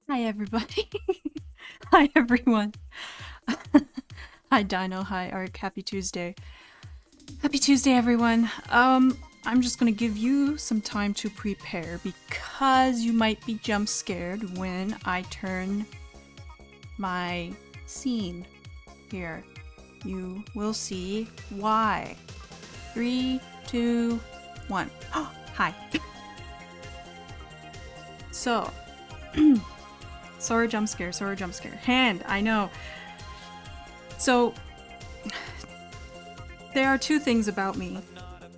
Hi everybody. Hi everyone. Hi Dino, hi Ark, happy Tuesday. Happy Tuesday everyone. I'm just gonna give you some time to prepare because you might be jump scared when I turn my scene here. You will see why. 3, 2, 1. Oh, hi. So, Sora jump scare, Sora jump scare. Hand, I know. So, there are two things about me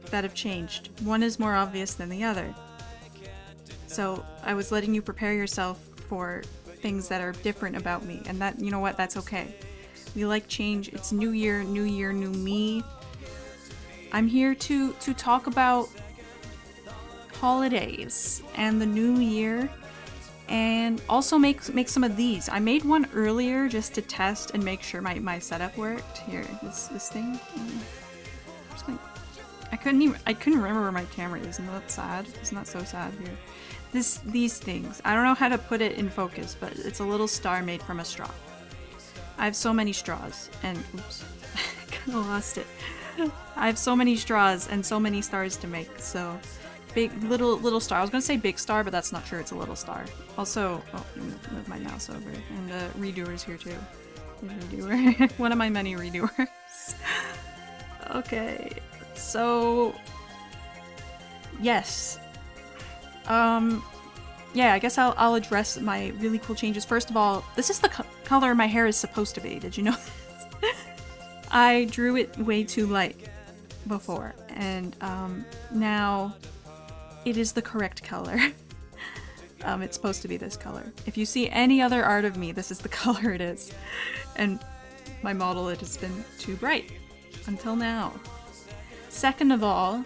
that have changed. One is more obvious than the other. So, I was letting you prepare yourself for things that are different about me. And that, you know what, that's okay. We like change. It's new year, new me. I'm here to talk about holidays and the new year. And also make some of these. I made one earlier just to test and make sure my setup worked. Here, this thing. I couldn't remember where my camera is. Isn't that sad? Isn't that so sad here? These things. I don't know how to put it in focus, but it's a little star made from a straw. I have so many straws, and oops, I kind of lost it. I have so many straws and so many stars to make, so. Big little star. I was gonna say big star, but that's not true. It's a little star. Also, oh, let me move my mouse over. And redoer's here too. Redoer. One of my many redoers. Okay, so yes. Yeah, I guess I'll address my really cool changes. First of all, this is the color my hair is supposed to be. Did you know this? I drew it way too light before, and now it is the correct color. It's supposed to be this color. If you see any other art of me, this is the color it is. And my model, it has been too bright until now. Second of all,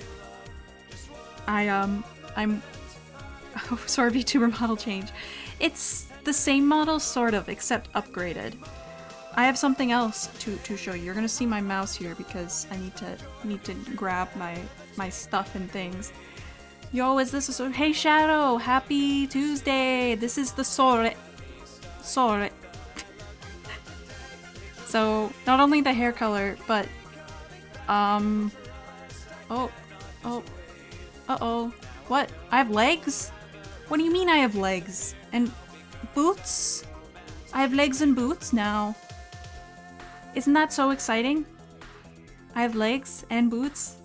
I'm oh, sorry, VTuber model change. It's the same model, sort of, except upgraded. I have something else to show you. You're gonna see my mouse here because I need to grab my stuff and things. Yo, is this a hey Shadow, happy Tuesday. This is the soarer. So not only the hair color, but what? I have legs? What do you mean I have legs? And boots? I have legs and boots now. Isn't that so exciting? I have legs and boots.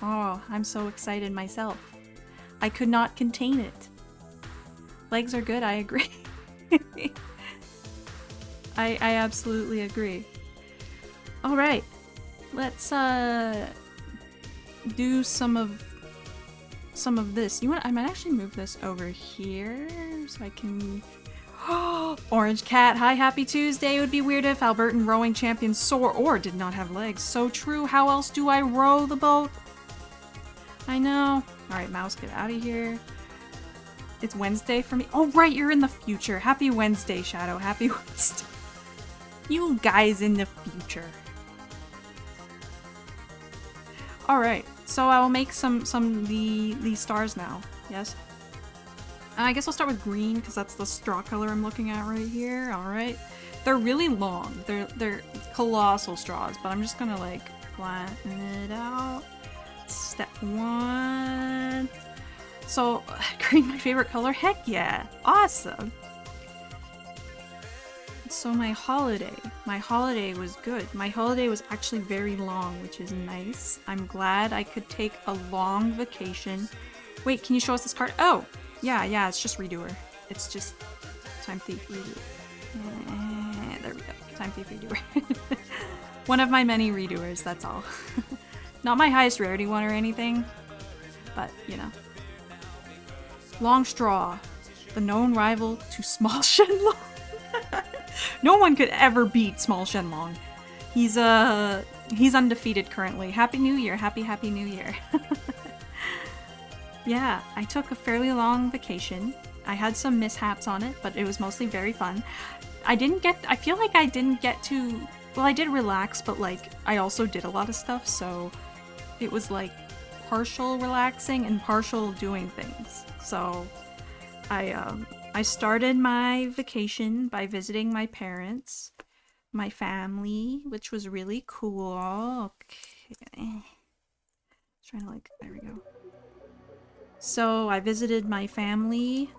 Oh, I'm so excited myself. I could not contain it. Legs are good, I agree. I absolutely agree. Alright, let's do some of this. You know what? I might actually move this over here so I can. Orange Cat, hi, happy Tuesday. It would be weird if Albertan rowing champion soarer did not have legs. So true. How else do I row the boat? I know. Alright, mouse, get out of here. It's Wednesday for me. Oh, right, you're in the future. Happy Wednesday, Shadow. Happy Wednesday. You guys in the future. Alright, so I will make some the stars now. Yes? I guess I'll start with green, because that's the straw color I'm looking at right here. Alright. They're really long. They're colossal straws, but I'm just gonna like flatten it out. Step 1. So, green my favorite color? Heck yeah! Awesome! So my holiday was good. My holiday was actually very long, which is nice. I'm glad I could take a long vacation. Wait, can you show us this card? Oh! Yeah, it's just Redoer. It's just Time Thief Redoer. There we go. Time Thief Redoer. One of my many redoers, that's all. Not my highest rarity one or anything, but, you know. Long Straw, the known rival to Small Shenlong. No one could ever beat Small Shenlong. He's undefeated currently. Happy New Year, happy New Year. Yeah, I took a fairly long vacation. I had some mishaps on it, but it was mostly very fun. I feel like I didn't get to, well, I did relax, but like, I also did a lot of stuff, so it was like partial relaxing and partial doing things. So I started my vacation by visiting my parents, my family, which was really cool. Okay. Trying to like, there we go. So I visited my family.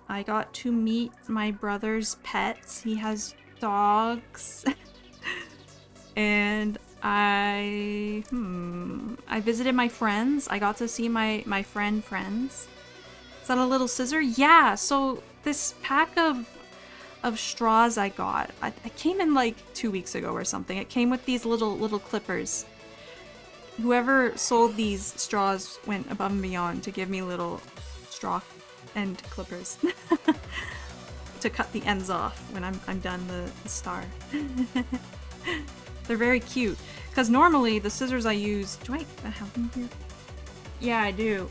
I got to meet my brother's pets. He has dogs. And I visited my friends. I got to see my friends. Is that a little scissor? Yeah, so this pack of straws I got, I came in like 2 weeks ago or something. It came with these little clippers. Whoever sold these straws went above and beyond to give me little straw end clippers to cut the ends off when I'm done the star. They're very cute. Because normally the scissors I use... Do I have them here? Yeah, I do.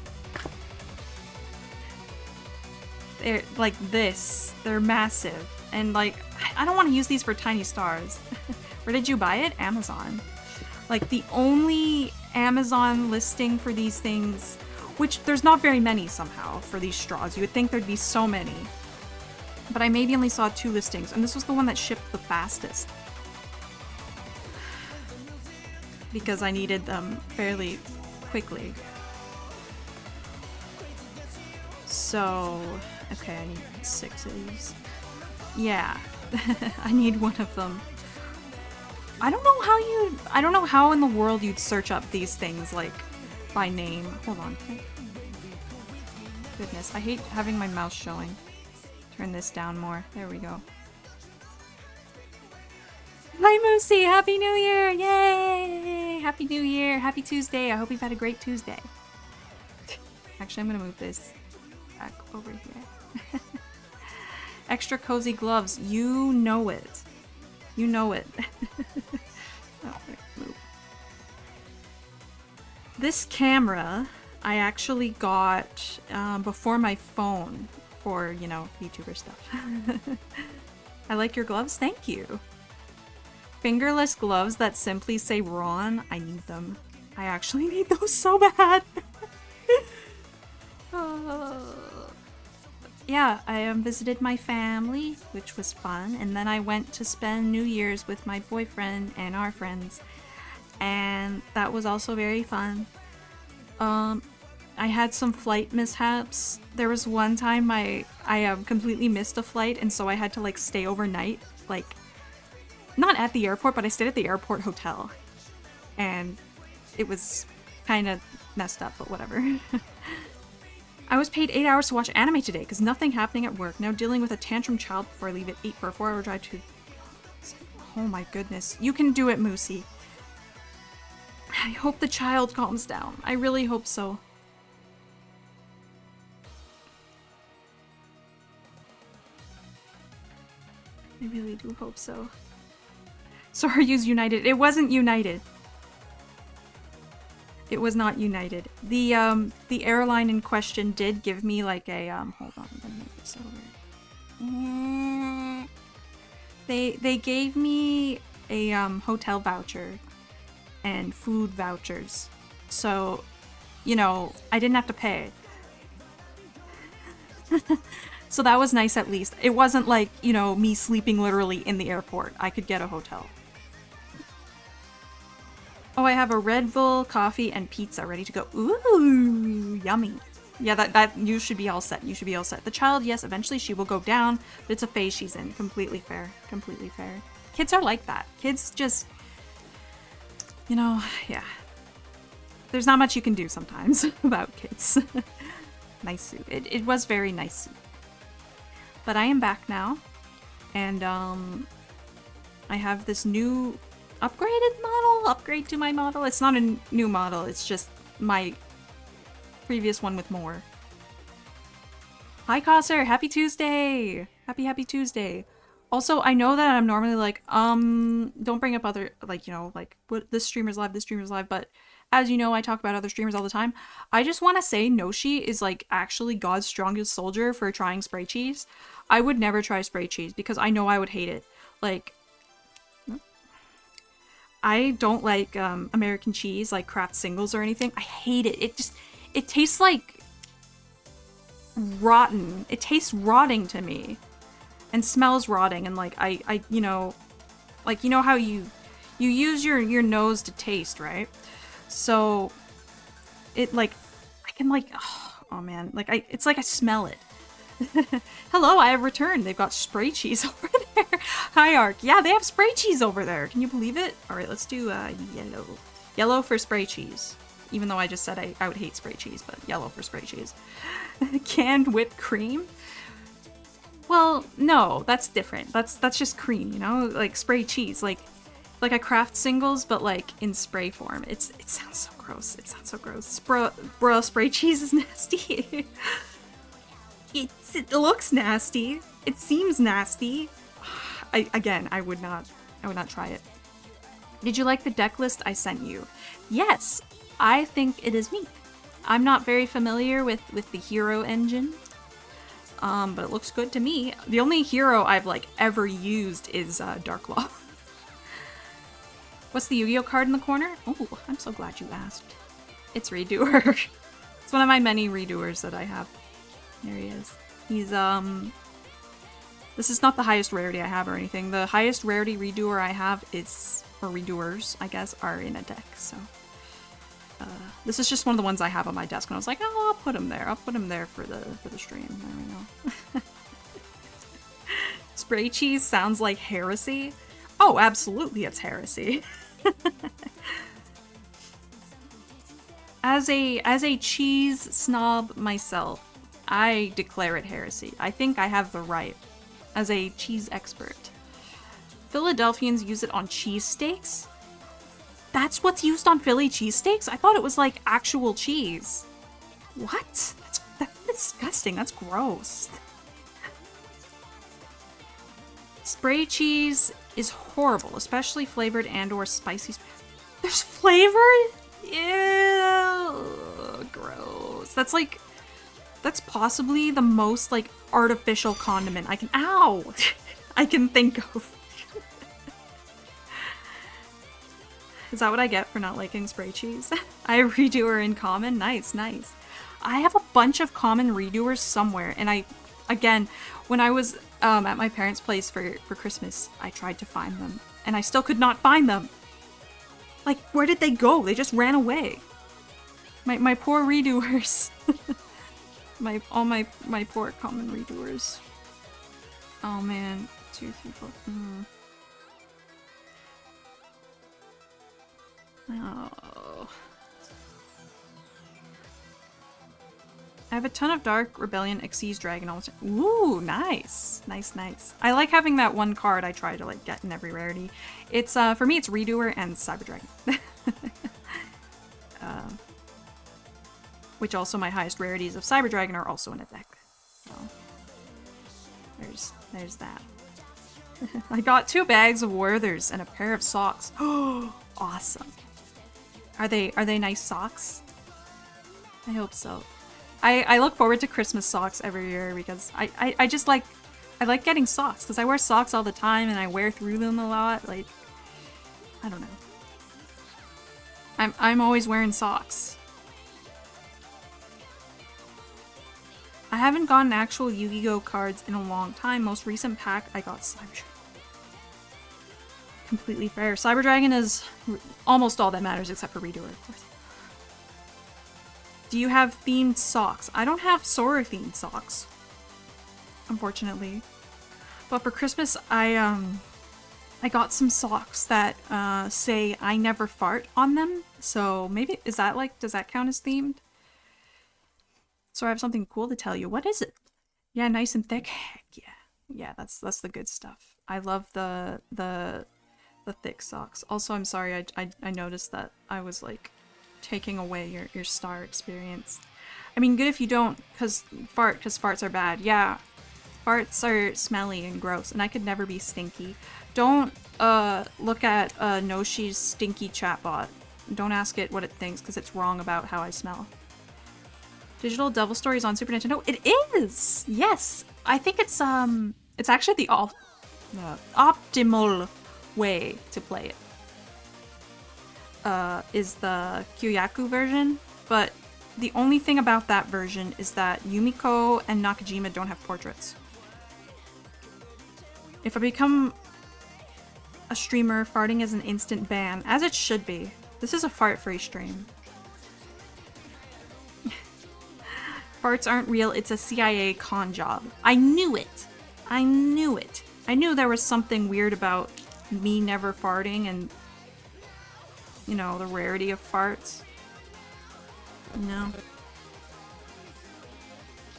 They're like this. They're massive. And like, I don't want to use these for tiny stars. Where did you buy it? Amazon. Like the only Amazon listing for these things, which there's not very many somehow for these straws. You would think there'd be so many. But I maybe only saw 2 listings, and this was the one that shipped the fastest. Because I needed them fairly quickly. So, okay, I need 6 of these. Yeah, I need one of them. I don't know how in the world you'd search up these things, like, by name. Hold on. Goodness, I hate having my mouse showing. Turn this down more. There we go. Hi, Moosey! Happy New Year! Yay! Happy New Year! Happy Tuesday! I hope you've had a great Tuesday. Actually, I'm gonna move this back over here. Extra cozy gloves. You know it. You know it. Oh, move. This camera I actually got before my phone for, you know, YouTuber stuff. I like your gloves. Thank you. Fingerless gloves that simply say Ron. I need them. I actually need those so bad. Yeah, I visited my family, which was fun, and then I went to spend New Year's with my boyfriend and our friends, and that was also very fun. I had some flight mishaps. There was one time I completely missed a flight, and so I had to like stay overnight, like not at the airport, but I stayed at the airport hotel, and it was kind of messed up, but whatever. I was paid 8 hours to watch anime today because nothing happening at work. Now dealing with a tantrum child before I leave at 8 for a 4-hour drive to... Oh my goodness. You can do it, Moosey. I hope the child calms down. I really hope so. I really do hope so. Sorry, use United. It wasn't United. It was not United. The airline in question did give me like a hold on, I'm gonna move this over. They gave me a hotel voucher and food vouchers. So, you know, I didn't have to pay. So that was nice at least. It wasn't like, you know, me sleeping literally in the airport. I could get a hotel. Oh, I have a Red Bull, coffee, and pizza ready to go. Ooh, yummy. Yeah, that you should be all set. You should be all set. The child, yes, eventually she will go down, but it's a phase she's in. Completely fair. Completely fair. Kids are like that. Kids just, you know, yeah. There's not much you can do sometimes about kids. Nice suit. It was very nice suit. But I am back now, and I have this new upgraded model. Upgrade to my model. It's not a new model. It's just my previous one with more. Hi, Cosser. Happy Tuesday. Happy Tuesday. Also, I know that I'm normally like, don't bring up other, like, you know, like, what, this streamer's live, but as you know, I talk about other streamers all the time. I just want to say Noshi is, like, actually God's strongest soldier for trying spray cheese. I would never try spray cheese because I know I would hate it. Like, I don't like American cheese, like Kraft singles or anything. I hate it. It tastes like rotten. It tastes rotting to me. And smells rotting, and like I you know, like, you know how you use your nose to taste, right? So it, like, I can, like, oh man, like, it's like I smell it. Hello, I have returned. They've got spray cheese over there. Hi, Ark. Yeah, they have spray cheese over there. Can you believe it? All right, let's do yellow. Yellow for spray cheese. Even though I just said I would hate spray cheese, but yellow for spray cheese. Canned whipped cream. Well, no, that's different. That's just cream, you know? Like spray cheese, like a Kraft singles, but like in spray form. It sounds so gross. It sounds so gross. Bro, spray cheese is nasty. It looks nasty. It seems nasty. I would not try it. Did you like the deck list I sent you? Yes, I think it is neat. I'm not very familiar with the hero engine. But it looks good to me. The only hero I've, like, ever used is Darklaw. What's the Yu-Gi-Oh card in the corner? Oh, I'm so glad you asked. It's Redoer. It's one of my many Redoers that I have. There he is. He's, this is not the highest rarity I have or anything. The highest rarity Redoer I have is, or Redoers, I guess, are in a deck, so. This is just one of the ones I have on my desk, and I was like, oh, I'll put him there. I'll put him there for the stream. There we go. Spray cheese sounds like heresy. Oh, absolutely, it's heresy. As a cheese snob myself, I declare it heresy. I think I have the right as a cheese expert. Philadelphians use it on cheesesteaks? That's what's used on Philly cheesesteaks? I thought it was like actual cheese. What? That's disgusting. That's gross. Spray cheese is horrible, especially flavored and or spicy. There's flavor? Ew, gross. That's possibly the most, like, artificial condiment I can think of. Is that what I get for not liking spray cheese? I redo her in common. Nice, nice. I have a bunch of common redoers somewhere, and again, when I was at my parents' place for Christmas, I tried to find them, and I still could not find them. Like, where did they go? They just ran away. My poor redoers. all my poor common redoers. Oh man, 2, 3, 4. Oh. I have a ton of Dark Rebellion Xyz Dragon almost. Ooh, nice. Nice, nice. I like having that one card I try to, like, get in every rarity. It's, for me, it's Redoer and Cyber Dragon. Which also my highest rarities of Cyber Dragon are also in a deck. So, there's that. I got 2 bags of Werthers and a pair of socks. Oh, awesome. Are they nice socks? I hope so. I look forward to Christmas socks every year because I just like, I like getting socks because I wear socks all the time and I wear through them a lot. Like, I don't know. I'm always wearing socks. I haven't gotten actual Yu-Gi-Oh cards in a long time. Most recent pack, I got Cyber Dragon. Completely fair. Cyber Dragon is almost all that matters except for Redoer, of course. Do you have themed socks? I don't have soarer themed socks, unfortunately. But for Christmas, I got some socks that say "I never fart" on them. So maybe is that like, does that count as themed? So I have something cool to tell you. What is it? Yeah, nice and thick. Heck yeah, yeah. That's the good stuff. I love the thick socks. Also, I'm sorry. I noticed that I was like taking away your star experience. I mean, good if you don't, because farts are bad. Yeah, farts are smelly and gross, and I could never be stinky. Don't look at Noshi's stinky chatbot. Don't ask it what it thinks, because it's wrong about how I smell. Digital Devil Story is on Super Nintendo. It is! Yes! I think it's actually the optimal way to play it. Is the Kyoyaku version, but the only thing about that version is that Yumiko and Nakajima don't have portraits. If I become a streamer, farting is an instant ban, as it should be. This is a fart-free stream. Farts aren't real, it's a CIA con job. I knew it! I knew it! I knew there was something weird about me never farting and, you know, the rarity of farts. No.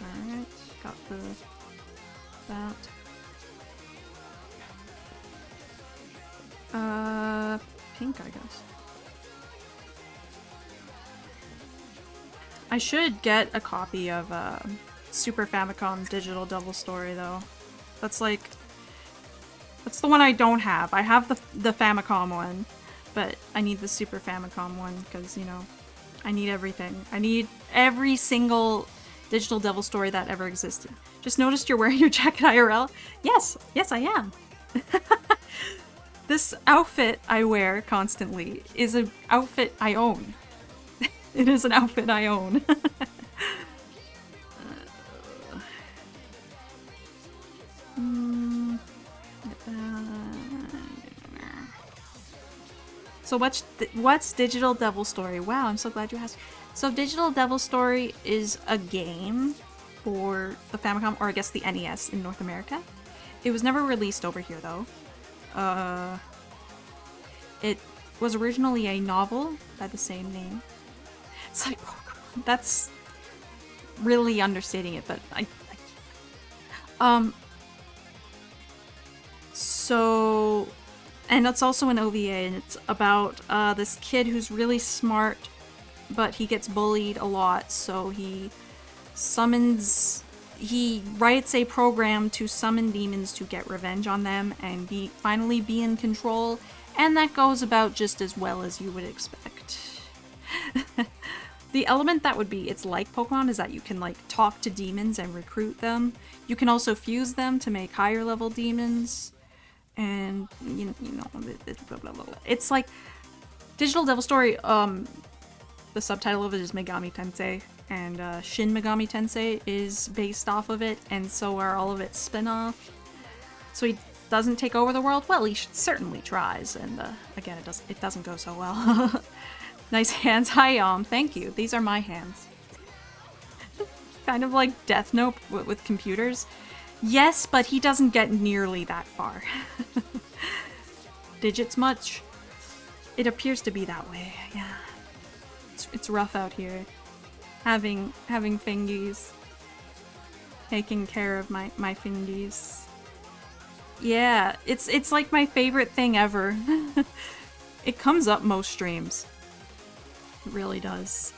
Alright, got that. Pink, I guess. I should get a copy of Super Famicom Digital Devil Story though. That's the one I don't have. I have the Famicom one, but I need the Super Famicom one because, you know, I need everything. I need every single Digital Devil Story that ever existed. Just noticed you're wearing your jacket IRL? Yes, I am. This outfit I wear constantly is an outfit I own. It is an outfit I own. So what's Digital Devil Story? Wow, I'm so glad you asked. So Digital Devil Story is a game for the Famicom, or I guess the NES in North America. It was never released over here though. It was originally a novel by the same name. It's like, that's really understating it, but so, and it's also an OVA, and it's about this kid who's really smart, but he gets bullied a lot, so he writes a program to summon demons to get revenge on them and finally be in control, and that goes about just as well as you would expect. The element that would be, it's like Pokemon, is that you can like talk to demons and recruit them. You can also fuse them to make higher level demons, and you know, blah, blah, blah, blah. It's like Digital Devil Story. The subtitle of it is Megami Tensei, and Shin Megami Tensei is based off of it, and so are all of its spin-offs. So he doesn't take over the world. Well, he certainly tries, and again, it doesn't go so well. Nice hands. Hi, thank you. These are my hands. Kind of like Death Note with computers. Yes, but he doesn't get nearly that far. Digits much? It appears to be that way, yeah. It's rough out here. Having fingies. Taking care of my fingies. Yeah, it's like my favorite thing ever. It comes up most streams. It really does.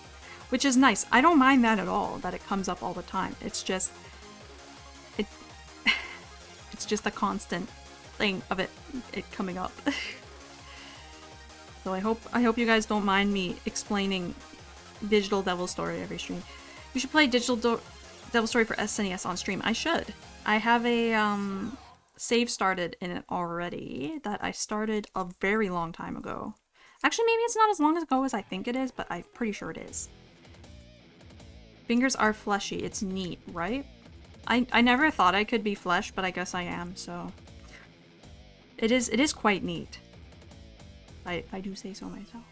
Which is nice. I don't mind that at all, that it comes up all the time. It's just it's just a constant thing of it coming up. So I hope you guys don't mind me explaining Digital Devil Story every stream. You should play Digital Devil Story for SNES on stream. I should. I have a save started in it already that I started a very long time ago. Actually, maybe it's not as long ago as I think it is, but I'm pretty sure it is. Fingers are fleshy. It's neat, right? I never thought I could be flesh, but I guess I am, so... It is quite neat. If I do say so myself.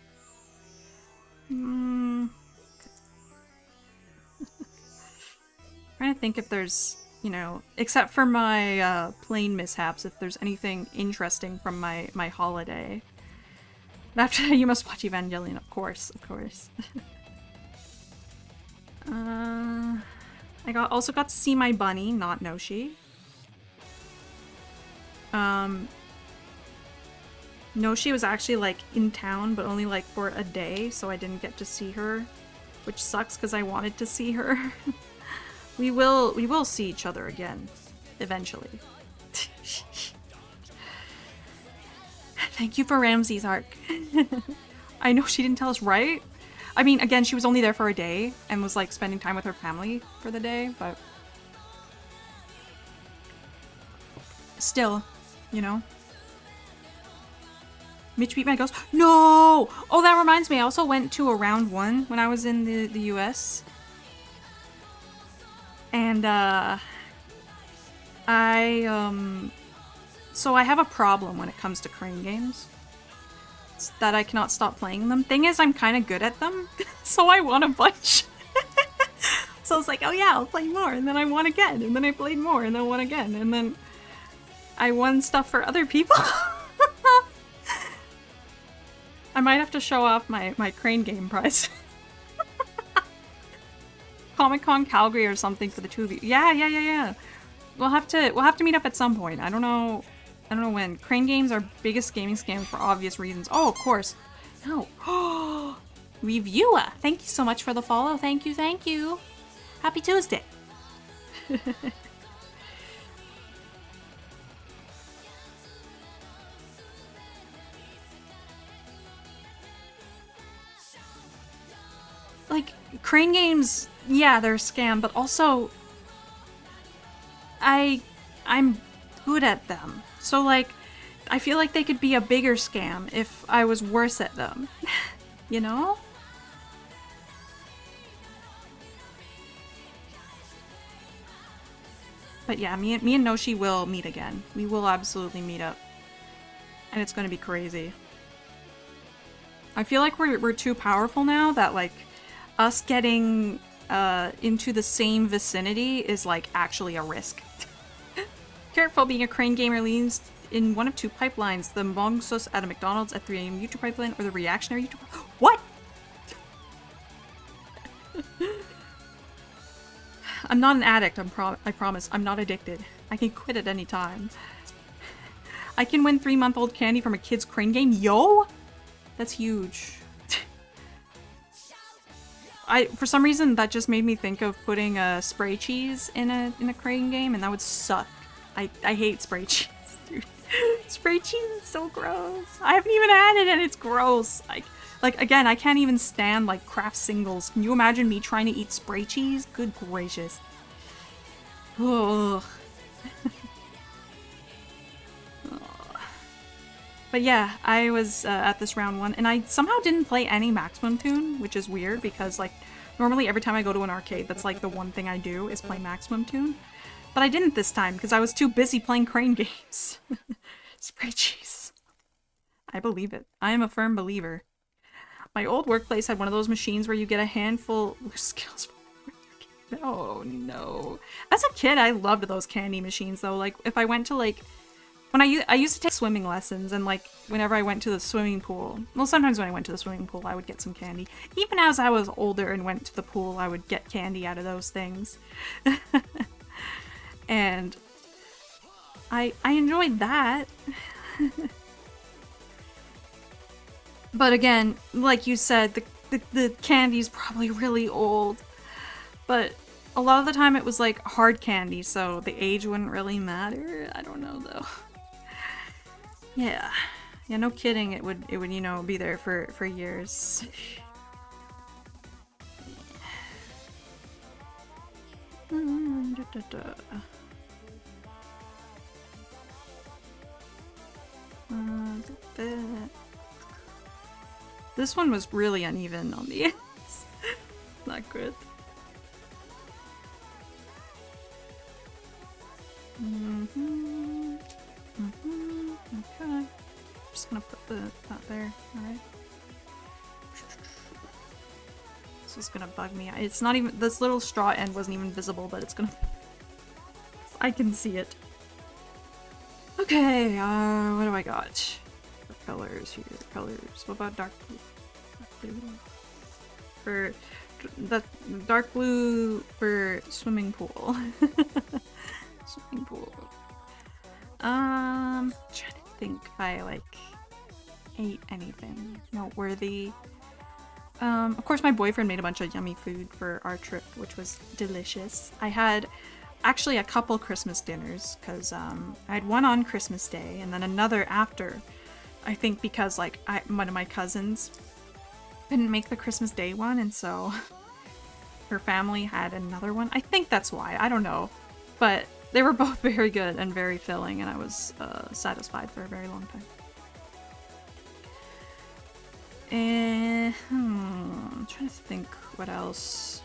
Trying to think if there's, you know, except for my plane mishaps, if there's anything interesting from my holiday. After you must watch Evangelion, of course, of course. I also got to see my bunny, not Noshi. Noshi was actually like in town, but only like for a day, so I didn't get to see her, which sucks because I wanted to see her. We will see each other again, eventually. Thank you for Ramsey's arc. I know she didn't tell us, right? I mean, again, she was only there for a day and was like spending time with her family for the day, but still, you know. Mitch beat my ghost. No! Oh, that reminds me. I also went to a round 1 when I was in the US. And, so I have a problem when it comes to crane games. It's that I cannot stop playing them. Thing is, I'm kind of good at them, so I won a bunch. So I was like, oh yeah, I'll play more, and then I won again, and then I played more, and then I won again, and then I won stuff for other people. I might have to show off my crane game prize. Comic-Con Calgary or something for the two of you. Yeah. We'll have to meet up at some point. I don't know when. Crane games are biggest gaming scams for obvious reasons. Oh, of course. No. Reviewer, thank you so much for the follow. Thank you. Happy Tuesday. Like, crane games, yeah, they're a scam, but also I'm good at them. So like, I feel like they could be a bigger scam if I was worse at them. You know? But yeah, me and Noshi will meet again. We will absolutely meet up. And it's gonna be crazy. I feel like we're too powerful now that like us getting into the same vicinity is like actually a risk. Careful, being a crane gamer leans in one of two pipelines: the Mongsus at a McDonald's at 3 AM YouTube pipeline, or the reactionary YouTube. What? I'm not an addict. I promise. I'm not addicted. I can quit at any time. I can win 3-month-old candy from a kid's crane game. Yo, that's huge. For some reason that just made me think of putting a spray cheese in a crane game, and that would suck. I hate spray cheese, dude. Spray cheese is so gross. I haven't even had it and it's gross. Like again, I can't even stand like craft singles. Can you imagine me trying to eat spray cheese? Good gracious. Ugh. But yeah, I was at this round 1, and I somehow didn't play any Maximum Tune, which is weird because like normally every time I go to an arcade, that's like the one thing I do is play Maximum Tune. But I didn't this time because I was too busy playing crane games. Spray cheese. I believe it. I am a firm believer. My old workplace had one of those machines where you get a handful of skills. Oh no. As a kid, I loved those candy machines though. Like if I went to like, when I used to take swimming lessons, and like whenever I went to the swimming pool, well sometimes when I went to the swimming pool I would get some candy. Even as I was older and went to the pool, I would get candy out of those things. And I enjoyed that. But again, like you said, the candy's probably really old. But a lot of the time it was like hard candy, so the age wouldn't really matter. I don't know though. Yeah, no kidding. It would you know be there for years. This one was really uneven on the ends. Not good. Okay. Just gonna put that there. Alright. This is gonna bug me. It's not even, this little straw end wasn't even visible, but it's gonna, I can see it. Okay, what do I got? For colors here, colors. What about dark blue? Dark blue. For the dark blue for swimming pool. Swimming pool. Trying to think if I like ate anything noteworthy. Of course my boyfriend made a bunch of yummy food for our trip, which was delicious. I had actually a couple Christmas dinners, because I had one on Christmas Day and then another after. I think because like one of my cousins couldn't make the Christmas Day one, and so her family had another one. I think that's why. I don't know. But they were both very good and very filling, and I was satisfied for a very long time. And I'm trying to think what else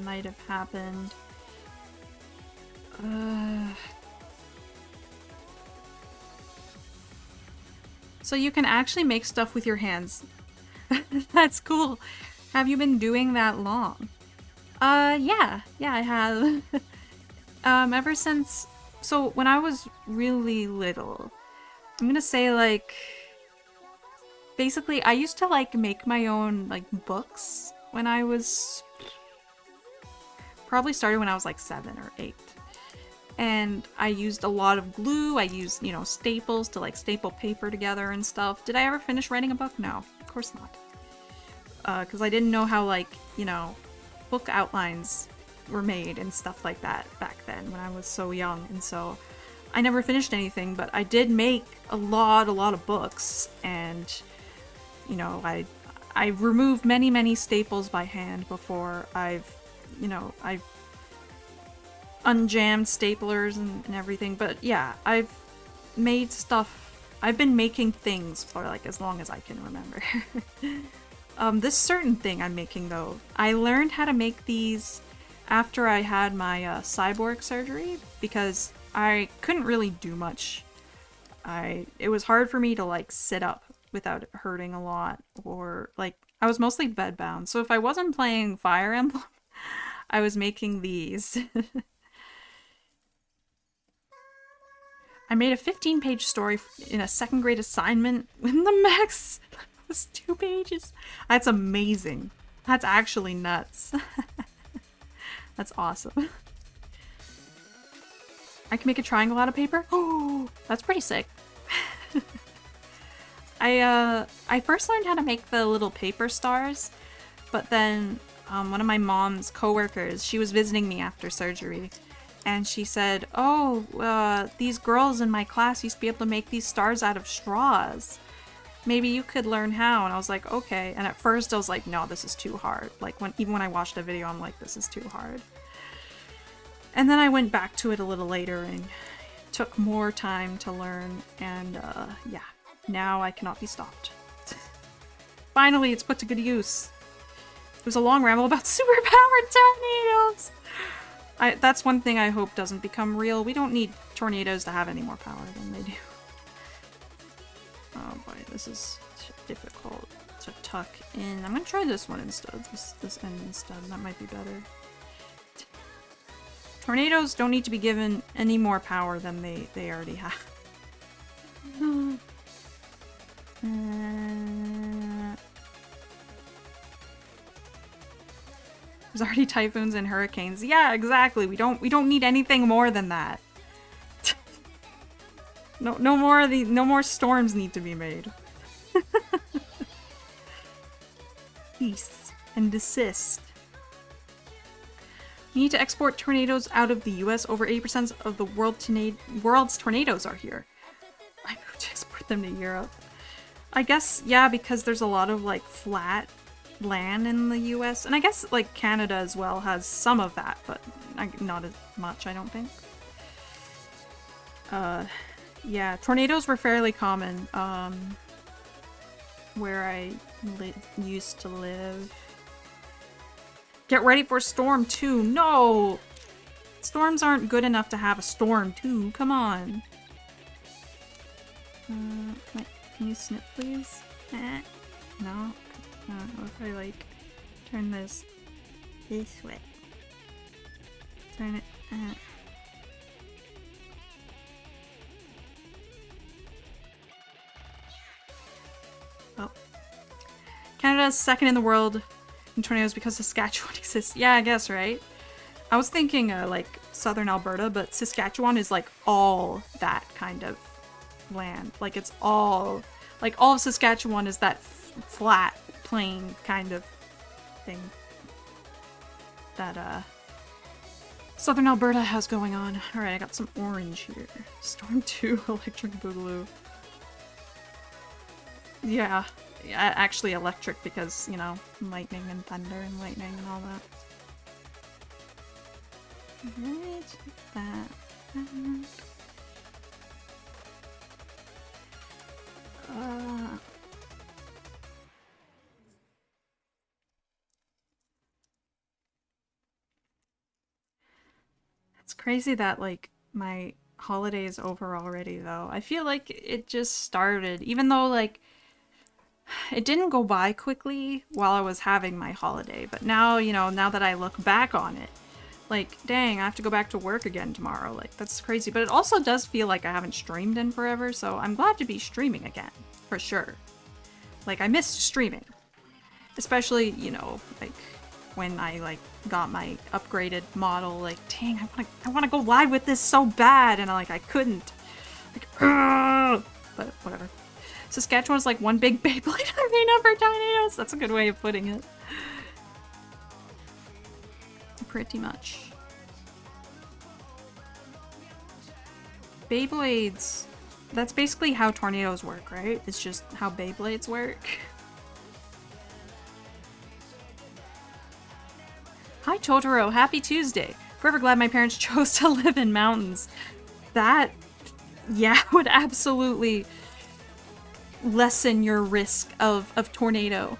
might have happened. So you can actually make stuff with your hands. That's cool. Have you been doing that long? Yeah, I have. Ever since, so when I was really little, I'm gonna say like, basically I used to like make my own like books when I was, probably started when I was like 7 or 8. And I used a lot of glue. I used, you know, staples to like staple paper together and stuff. Did I ever finish writing a book? No, of course not. Because I didn't know how, like, you know, book outlines were made and stuff like that back then when I was so young. And so I never finished anything, but I did make a lot of books. And, you know, I've removed many staples by hand before. I've unjammed staplers and everything. But yeah, I've made stuff. I've been making things for like as long as I can remember. This certain thing I'm making though, I learned how to make these after I had my cyborg surgery, because I couldn't really do much. It was hard for me to like sit up without it hurting a lot, or like I was mostly bedbound. So if I wasn't playing Fire Emblem, I was making these. I made a 15-page story in a 2nd grade assignment when the max was 2 pages. That's amazing. That's actually nuts. That's awesome. I can make a triangle out of paper? Oh, that's pretty sick. I first learned how to make the little paper stars, but then one of my mom's coworkers, she was visiting me after surgery, and she said, oh, these girls in my class used to be able to make these stars out of straws. Maybe you could learn how. And I was like, okay. And at first I was like, no, this is too hard. Like even when I watched a video, I'm like, this is too hard. And then I went back to it a little later and took more time to learn. And yeah, now I cannot be stopped. Finally, it's put to good use. It was a long ramble about superpowered tornadoes. That's one thing I hope doesn't become real. We don't need tornadoes to have any more power than they do. Oh boy, this is difficult to tuck in. I'm gonna try this one instead. This end instead. That might be better. Tornadoes don't need to be given any more power than they already have. There's already typhoons and hurricanes. Yeah, exactly. We don't need anything more than that. No more storms need to be made. Cease and desist. We need to export tornadoes out of the US. Over 80% of the world's tornadoes are here. I moved to export them to Europe. I guess, yeah, because there's a lot of like flat land in the US. And I guess like Canada as well has some of that, but not as much, I don't think. Yeah, tornadoes were fairly common where I used to live. Get ready for Storm 2. No! Storms aren't good enough to have a storm too. Come on. Can you snip, please? No? What if I, like, turn this way? Turn it... Oh. Canada's second in the world in tornadoes because Saskatchewan exists. Yeah, I guess, right? I was thinking, like, southern Alberta, but Saskatchewan is, like, all that kind of land. Like, it's all... Like, all of Saskatchewan is that flat, plain kind of thing that, southern Alberta has going on. Alright, I got some orange here. Storm 2, Electric Boogaloo. Yeah, actually electric because, you know, lightning and thunder and lightning and all that. Right, that. It's crazy that, like, my holiday is over already, though. I feel like it just started, even though, like, it didn't go by quickly while I was having my holiday, but now, you know, now that I look back on it, like, dang, I have to go back to work again tomorrow. Like, that's crazy. But it also does feel like I haven't streamed in forever, so I'm glad to be streaming again, for sure. Like, I missed streaming. Especially, you know, like, when I, like, got my upgraded model, like, dang, I wanna go live with this so bad, and, like, I couldn't. Like, ugh! But whatever. Saskatchewan's like one big Beyblade arena for tornadoes. That's a good way of putting it. Pretty much. Beyblades. That's basically how tornadoes work, right? It's just how Beyblades work. Hi Totoro, happy Tuesday. Forever glad my parents chose to live in mountains. That, yeah, would absolutely lessen your risk of tornado.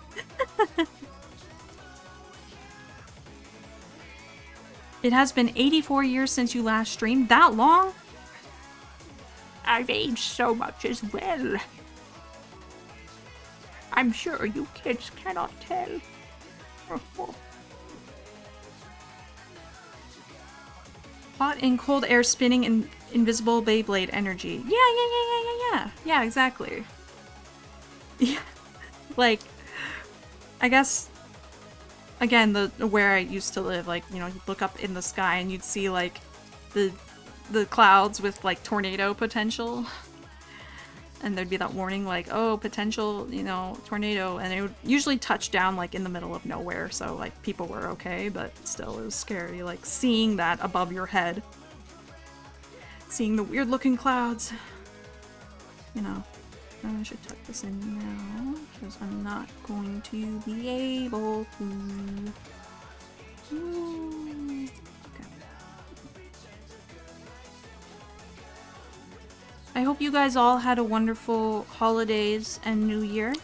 It has been 84 years since you last streamed. That long? I've aged so much as well. I'm sure you kids cannot tell. Hot and cold air spinning in invisible Beyblade energy. Yeah, exactly. Yeah, like, I guess, again, where I used to live, like, you know, you'd look up in the sky and you'd see, like, the clouds with, like, tornado potential. And there'd be that warning, like, oh, potential, you know, tornado. And it would usually touch down, like, in the middle of nowhere. So, like, people were okay, but still, it was scary, like, seeing that above your head. Seeing the weird-looking clouds. You know. I should tuck this in now, because I'm not going to be able to. Ooh. Okay. I hope you guys all had a wonderful holidays and New Year.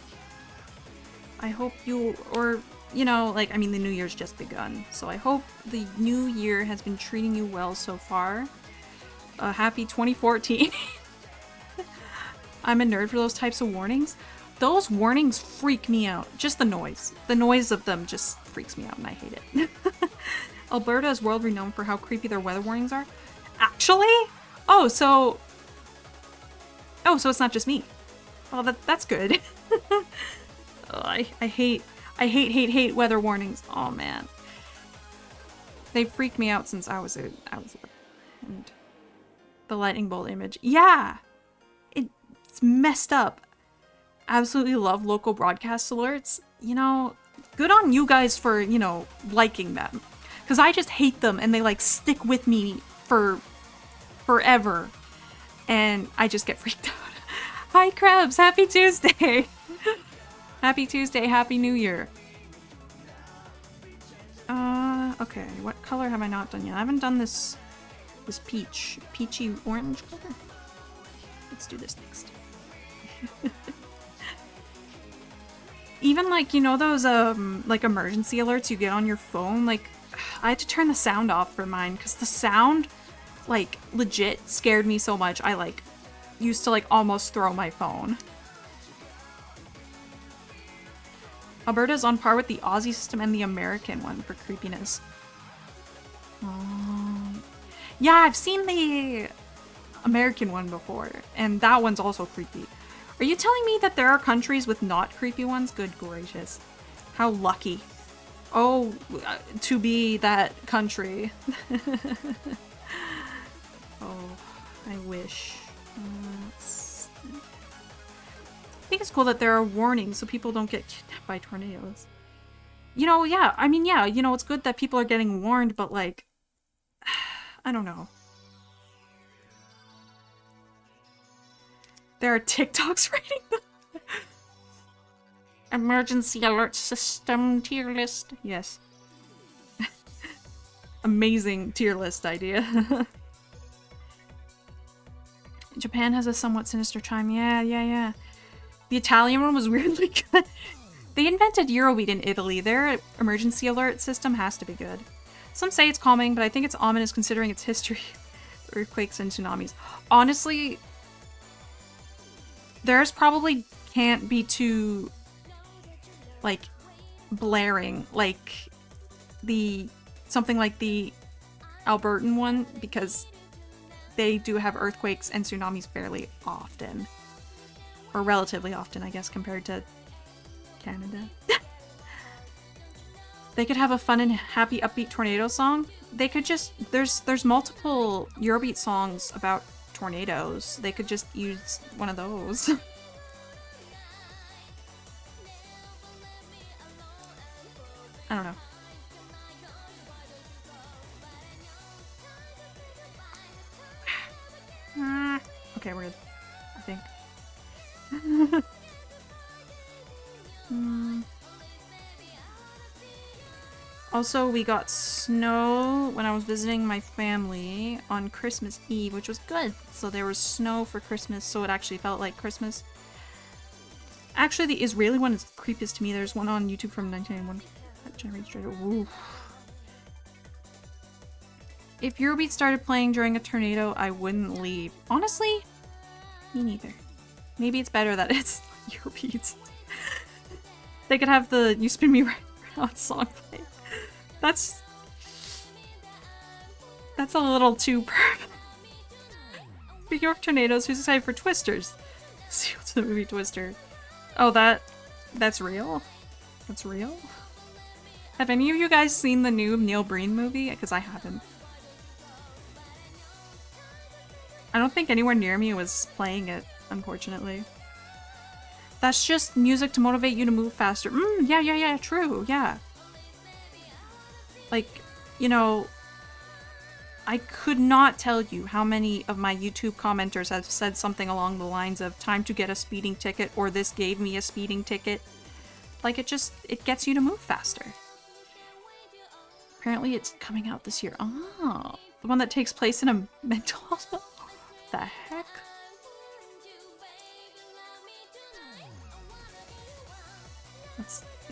I hope you, or, you know, like, I mean, the New Year's just begun, so I hope the New Year has been treating you well so far. Happy 2014. I'm a nerd for those types of warnings. Those warnings freak me out. Just the noise. The noise of them just freaks me out and I hate it. Alberta is world renowned for how creepy their weather warnings are. Actually? Oh, so it's not just me. Oh, that's good. Oh, I hate weather warnings. Oh man. They freak me out since I was little. And the lightning bolt image. Yeah! It's messed up. Absolutely love local broadcast alerts. You know, good on you guys for, you know, liking them. Because I just hate them and they, like, stick with me for forever. And I just get freaked out. Hi, Krebs! Happy Tuesday! Happy Tuesday, Happy New Year. Okay, what color have I not done yet? I haven't done this peachy orange color. Let's do this next. Even like, you know those like emergency alerts you get on your phone? Like, I had to turn the sound off for mine because the sound, like, legit scared me so much. I like used to like almost throw my phone. Alberta's on par with the Aussie system and the American one for creepiness. Yeah, I've seen the American one before, and that one's also creepy. Are you telling me that there are countries with not creepy ones? Good gracious. How lucky. Oh, to be that country. Oh, I wish. I think it's cool that there are warnings so people don't get kidnapped by tornadoes. You know, yeah, I mean, yeah, you know, it's good that people are getting warned, but like, I don't know. There are TikToks rating them. Emergency alert system tier list. Yes. Amazing tier list idea. Japan has a somewhat sinister chime. Yeah. The Italian one was weirdly good. They invented Eurobeat in Italy. Their emergency alert system has to be good. Some say it's calming, but I think it's ominous considering its history. Earthquakes and tsunamis. Honestly, theirs probably can't be too, like, blaring, like something like the Albertan one, because they do have earthquakes and tsunamis fairly often. Or relatively often, I guess, compared to Canada. They could have a fun and happy upbeat tornado song. They could just, there's multiple Eurobeat songs about tornadoes. They could just use one of those. I don't know. Okay, we're good. I think. Also, we got snow when I was visiting my family on Christmas Eve, which was good. So there was snow for Christmas, so it actually felt like Christmas. Actually, the Israeli one is the creepiest to me. There's one on YouTube from 1991 that generates straight. Ooh. If Eurobeat started playing during a tornado, I wouldn't leave. Honestly, me neither. Maybe it's better that it's Eurobeat. They could have the You Spin Me Right Round song play. That's a little too perfect. Speaking of tornadoes, who's excited for Twisters? See what's the movie Twister? Oh, that's real? That's real? Have any of you guys seen the new Neil Breen movie? Because I haven't. I don't think anywhere near me was playing it, unfortunately. That's just music to motivate you to move faster. Yeah, true, yeah. Like, you know, I could not tell you how many of my YouTube commenters have said something along the lines of time to get a speeding ticket or this gave me a speeding ticket. Like, it gets you to move faster. Apparently it's coming out this year. Oh, the one that takes place in a mental hospital? What the heck?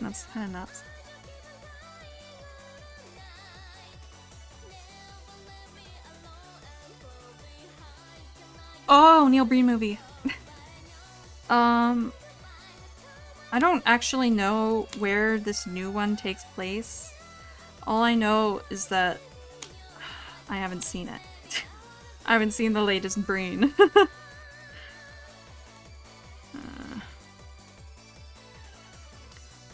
That's kind of nuts. Oh, Neil Breen movie. I don't actually know where this new one takes place. All I know is that I haven't seen it. I haven't seen the latest Breen.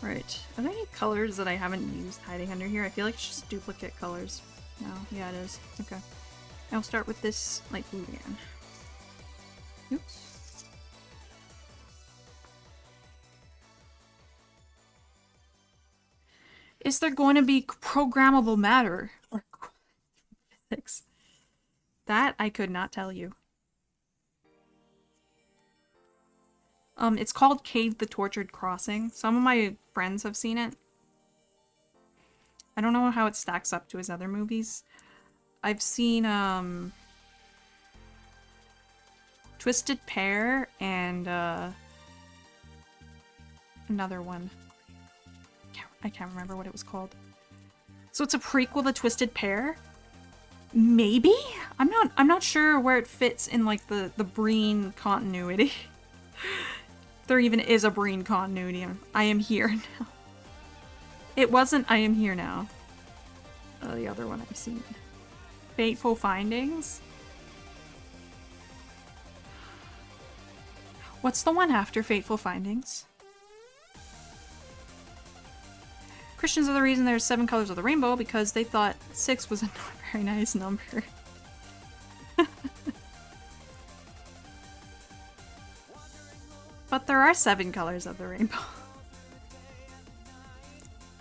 Right. Are there any colors that I haven't used hiding under here? I feel like it's just duplicate colors. No, yeah it is. Okay. I'll start with this light blue again. Oops. Is there going to be programmable matter or physics? That I could not tell you. It's called Cave the Tortured Crossing. Some of my friends have seen it. I don't know how it stacks up to his other movies. I've seen, Twisted Pair and, another one. I can't remember what it was called. So it's a prequel to Twisted Pair? Maybe? I'm not sure where it fits in like the Breen continuity. If there even is a Breen continuity. I Am Here Now. It wasn't I Am Here Now. The other one I've seen. Fateful Findings? What's the one after Fateful Findings? Christians are the reason there's 7 colors of the rainbow because they thought 6 was a not very nice number. But there are 7 colors of the rainbow.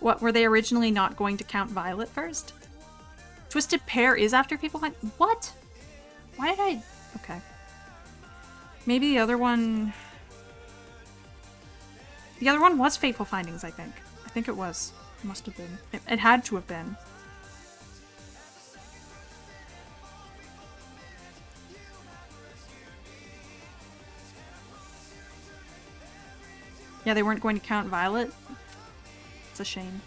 What, were they originally not going to count Violet first? Twisted Pair is after Fateful Findings? What? Why did I... Okay. Maybe the other one... The other one was Fateful Findings, I think. I think it was. It must have been. It had to have been. Yeah, they weren't going to count Violet. It's a shame.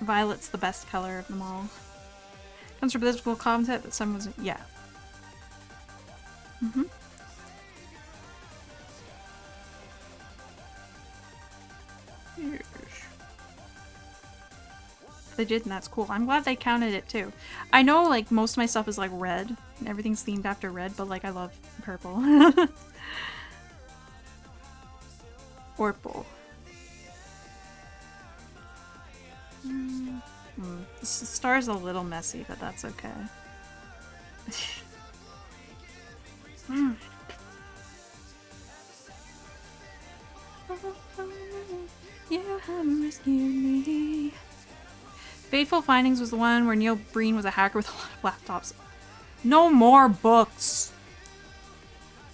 Violet's the best color of them all. Comes from political content that some was... Yeah. Mm-hmm. Yes. They did, and that's cool. I'm glad they counted it too. I know like most of my stuff is like red, and everything's themed after red, but like I love purple. Purple. The star's a little messy, but that's okay. You have rescued me. Fateful Findings was the one where Neil Breen was a hacker with a lot of laptops. No more books!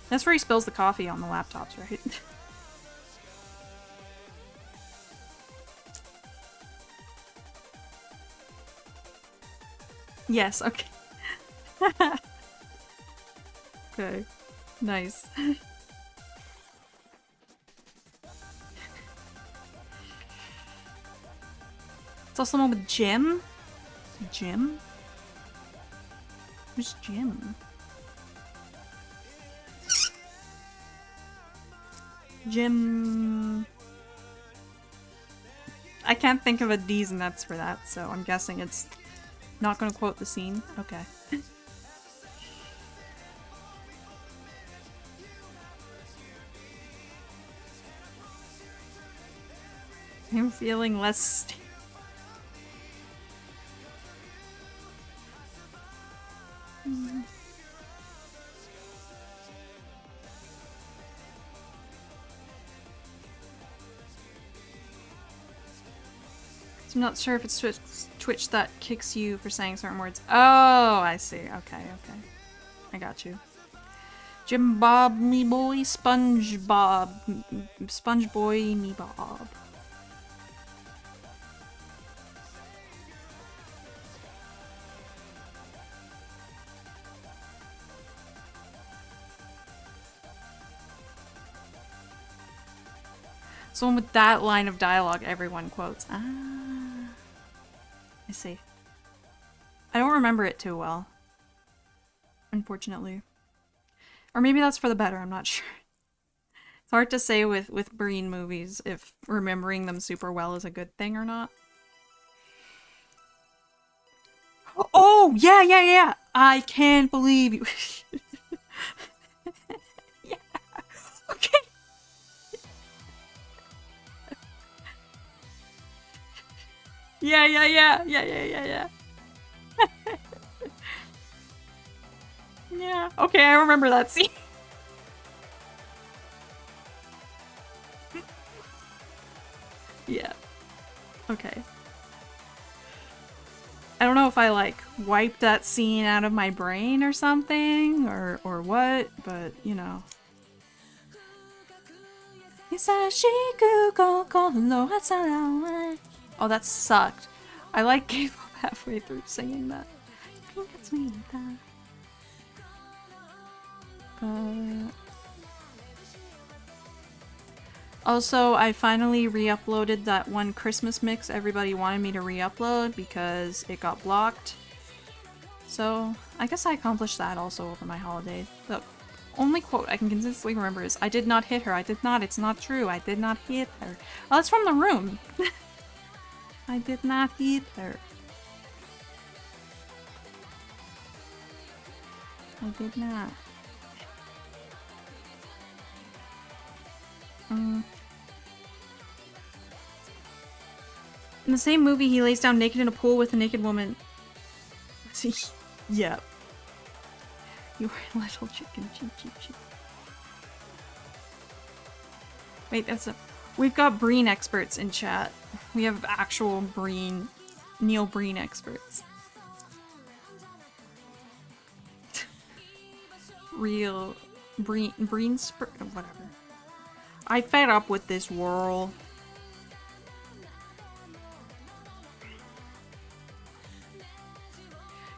That's where he spills the coffee on the laptops, right? Yes, okay. Okay. Nice. It's also someone with Jim? Jim? Who's Jim? Jim... I can't think of a D's and nuts for that, so I'm guessing it's not gonna quote the scene. Okay. I'm feeling less... So I'm not sure if it's Twitch that kicks you for saying certain words. Oh, I see. Okay, okay. I got you. Jim Bob, me boy, Sponge Bob. Sponge boy, me Bob. Someone with that line of dialogue everyone quotes. Ah. I see. I don't remember it too well. Unfortunately. Or maybe that's for the better, I'm not sure. It's hard to say with Breen movies if remembering them super well is a good thing or not. Oh, yeah. I can't believe you. Yeah. Okay. Yeah. Yeah, okay, I remember that scene. Yeah. Okay. I don't know if I, like, wiped that scene out of my brain or something, or what, but, you know. Oh, that sucked. I, like, gave up halfway through singing that. Also, I finally re-uploaded that one Christmas mix everybody wanted me to re-upload because it got blocked. So, I guess I accomplished that also over my holiday. The only quote I can consistently remember is, "I did not hit her. I did not. It's not true. I did not hit her." Oh, that's from The Room. I did not hit her. I did not. In the same movie, he lays down naked in a pool with a naked woman. See, yeah. You are a little chicken. Cheep, cheep, cheep. Wait, that's a... We've got Breen experts in chat. We have actual Breen... Neil Breen experts. Real... Breen... Whatever. I fed up with this whirl.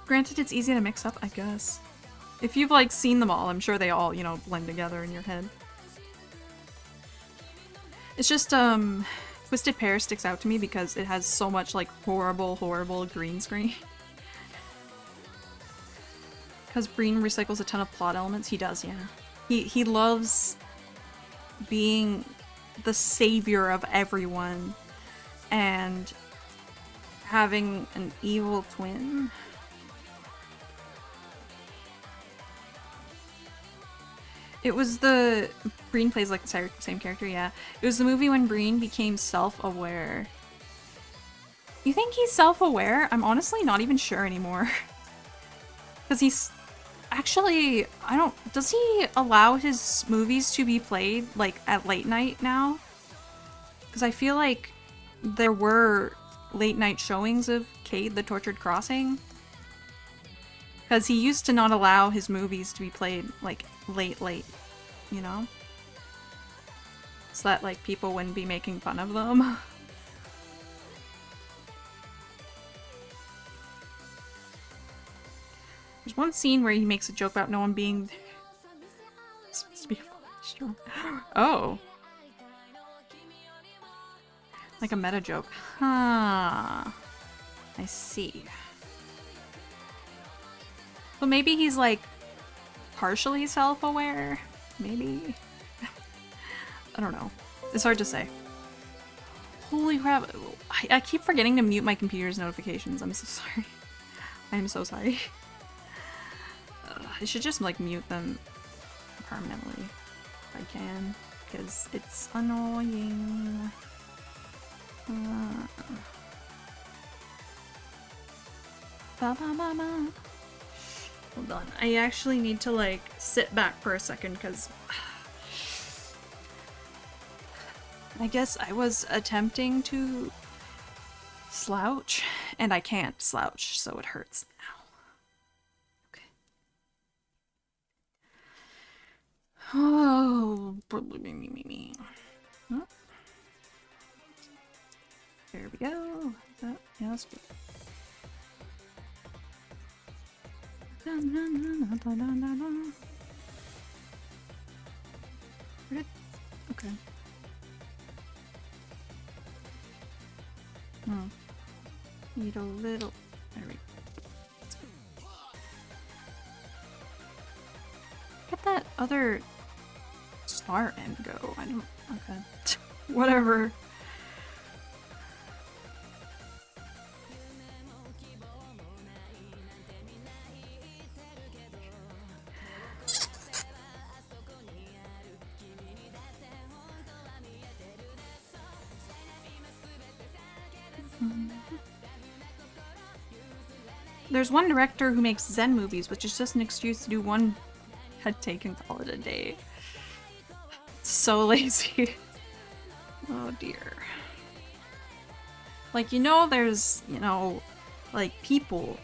Granted, it's easy to mix up, I guess. If you've, like, seen them all, I'm sure they all, you know, blend together in your head. It's just, Twisted Pair sticks out to me because it has so much, like, horrible, horrible green screen. Because Breen recycles a ton of plot elements. He does, yeah. He loves being the savior of everyone and having an evil twin. It was the... Breen plays like the same character, yeah. It was the movie when Breen became self-aware. You think he's self-aware? I'm honestly not even sure anymore. Because he's... Actually, I don't... Does he allow his movies to be played, like, at late night now? Because I feel like there were late night showings of Cade the Tortured Crossing. Because he used to not allow his movies to be played, like, late, you know? So that, like, people wouldn't be making fun of them. There's one scene where he makes a joke about no one being... It's supposed to be strong. Oh. Like a meta joke. Huh. I see. But maybe he's, like, partially self-aware? Maybe? I don't know. It's hard to say. Holy crap. I keep forgetting to mute my computer's notifications. I'm so sorry. I am so sorry. I should just, like, mute them permanently if I can, because it's annoying. Hold on. I actually need to, like, sit back for a second, because I guess I was attempting to slouch, and I can't slouch, so it hurts now. Okay. Oh, me. Oh. There we go. Oh, yeah, that's good. Okay. Need a little. There we go. Get that other star end go. I don't. Okay. Whatever. There's one director who makes Zen movies, which is just an excuse to do one head take and call it a day. It's so lazy. Oh dear. Like, you know, there's, you know, like, people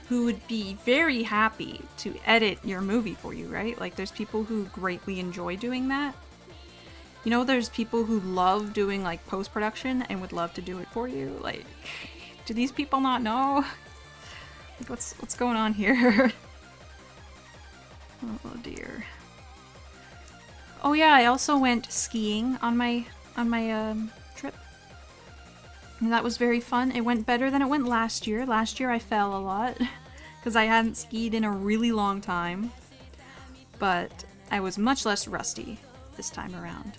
who would be very happy to edit your movie for you, right? Like, there's people who greatly enjoy doing that. You know, there's people who love doing, like, post-production and would love to do it for you. Like, do these people not know? Like, what's going on here? Oh dear. Oh yeah, I also went skiing on my on my trip. And that was very fun. It went better than it went last year. Last year I fell a lot because I hadn't skied in a really long time. But I was much less rusty this time around.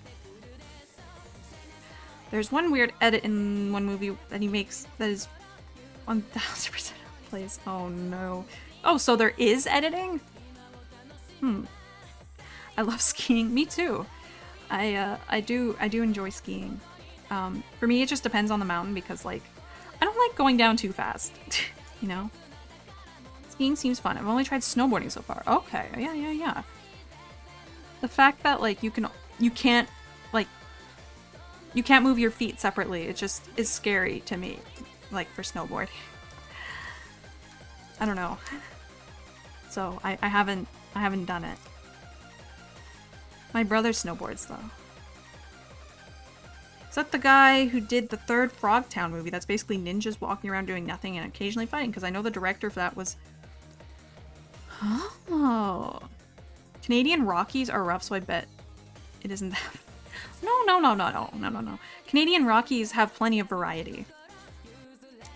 There's one weird edit in one movie that he makes that is 1000% place. Oh no. Oh, so there is editing? I love skiing. Me too. I do enjoy skiing. For me, it just depends on the mountain because, like, I don't like going down too fast. You know? Skiing seems fun. I've only tried snowboarding so far. Okay, yeah. The fact that, like, you can't move your feet separately, it just is scary to me, like, for snowboarding. I don't know. So, I haven't done it. My brother snowboards, though. Is that the guy who did the third Frogtown movie that's basically ninjas walking around doing nothing and occasionally fighting? Because I know the director for that was... Oh. Canadian Rockies are rough, so I bet it isn't that... No. Canadian Rockies have plenty of variety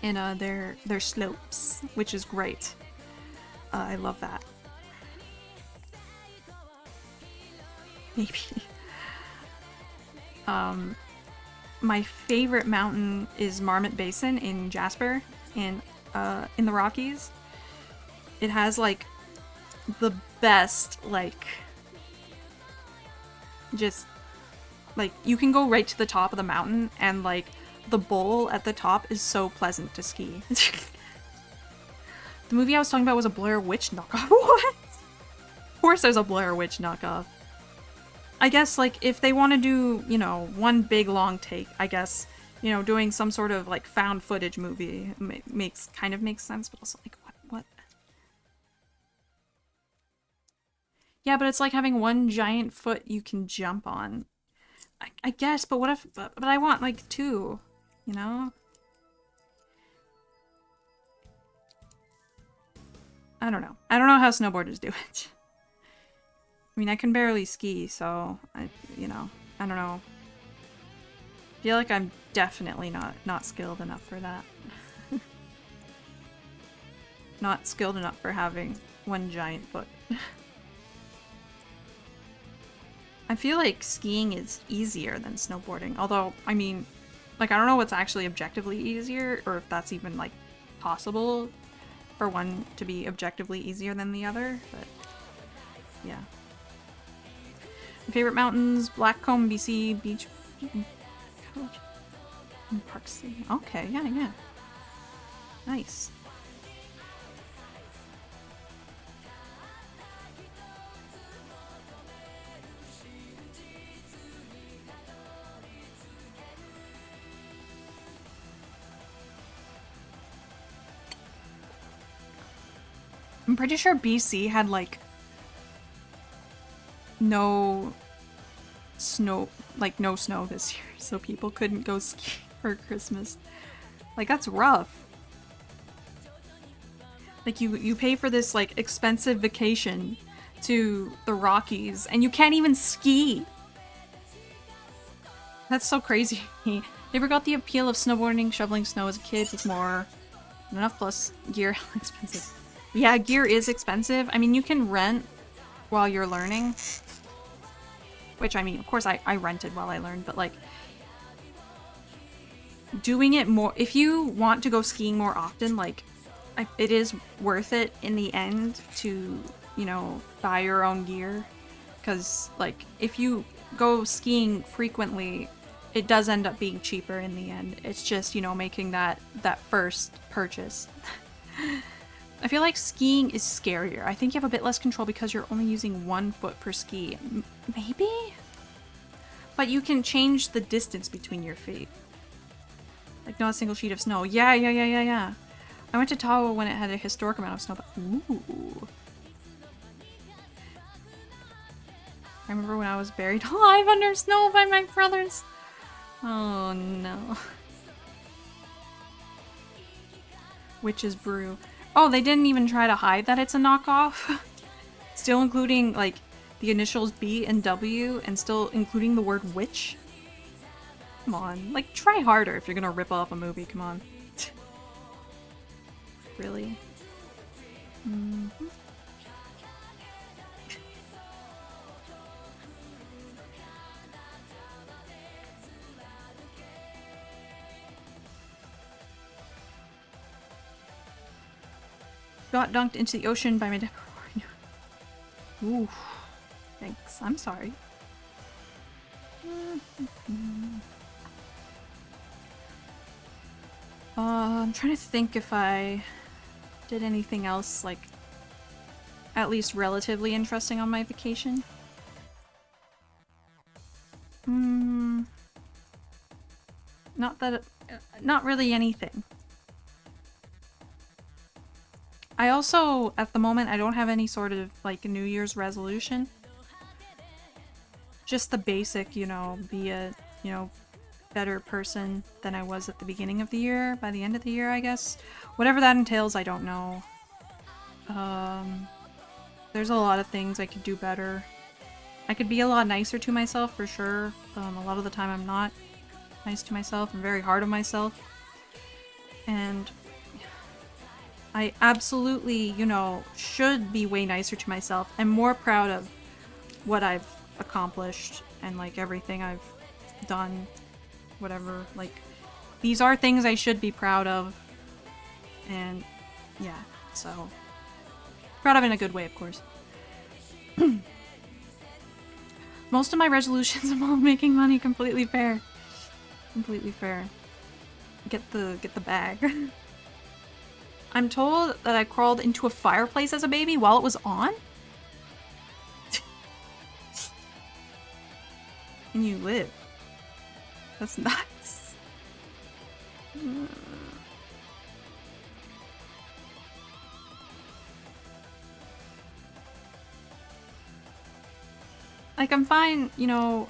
in their slopes, which is great. I love that. Maybe. My favorite mountain is Marmot Basin in Jasper, in the Rockies. It has, like, the best, like, just, like, you can go right to the top of the mountain, and, like, the bowl at the top is so pleasant to ski. The movie I was talking about was a Blair Witch knockoff. What? Of course there's a Blair Witch knockoff. I guess, like, if they want to do, you know, one big long take, I guess, you know, doing some sort of, like, found footage movie makes sense, but also, like, what? Yeah, but it's like having one giant foot you can jump on. I guess, but what if, but I want, like, two, you know? I don't know. I don't know how snowboarders do it. I mean, I can barely ski, so I don't know. I feel like I'm definitely not skilled enough for that. Not skilled enough for having one giant foot. I feel like skiing is easier than snowboarding, although, I mean, like, I don't know what's actually objectively easier, or if that's even, like, possible for one to be objectively easier than the other, but yeah. My favorite mountains: Blackcomb, BC, Beach, Park City. Okay, yeah. Nice. I'm pretty sure BC had, like, no snow this year, so people couldn't go ski for Christmas. Like, that's rough. Like, you pay for this, like, expensive vacation to the Rockies, and you can't even ski! That's so crazy. Never got the appeal of snowboarding, shoveling snow as a kid. It's more than enough, plus gear expensive. Yeah, gear is expensive. I mean, you can rent while you're learning. Which, I mean, of course I rented while I learned, but, like, doing it more... If you want to go skiing more often, like, it is worth it in the end to, you know, buy your own gear. Because, like, if you go skiing frequently, it does end up being cheaper in the end. It's just, you know, making that first purchase. I feel like skiing is scarier. I think you have a bit less control because you're only using one foot per ski. Maybe? But you can change the distance between your feet. Like, not a single sheet of snow. Yeah. I went to Tahoe when it had a historic amount of snow, but ooh. I remember when I was buried alive under snow by my brothers. Oh no. Witch's Brew. Oh, they didn't even try to hide that it's a knockoff. Still including, like, the initials B and W, and still including the word witch. Come on. Like, try harder if you're gonna rip off a movie. Come on. Really? Mm-hmm. Got dunked into the ocean by my dad. Ooh. Thanks. I'm sorry. I'm trying to think if I did anything else, like, at least relatively interesting on my vacation. Not really anything. I also, at the moment, I don't have any sort of, like, New Year's resolution. Just the basic, you know, be a, you know, better person than I was at the beginning of the year, by the end of the year, I guess. Whatever that entails, I don't know. There's a lot of things I could do better. I could be a lot nicer to myself, for sure. A lot of the time I'm not nice to myself. I'm very hard on myself. And I absolutely, you know, should be way nicer to myself and more proud of what I've accomplished and, like, everything I've done. Whatever, like, these are things I should be proud of. And, yeah, so. Proud of it in a good way, of course. Most of my resolutions involve making money. Completely fair. Completely fair. Get the bag. I'm told that I crawled into a fireplace as a baby while it was on? And you live. That's nuts. Like, I'm fine, you know,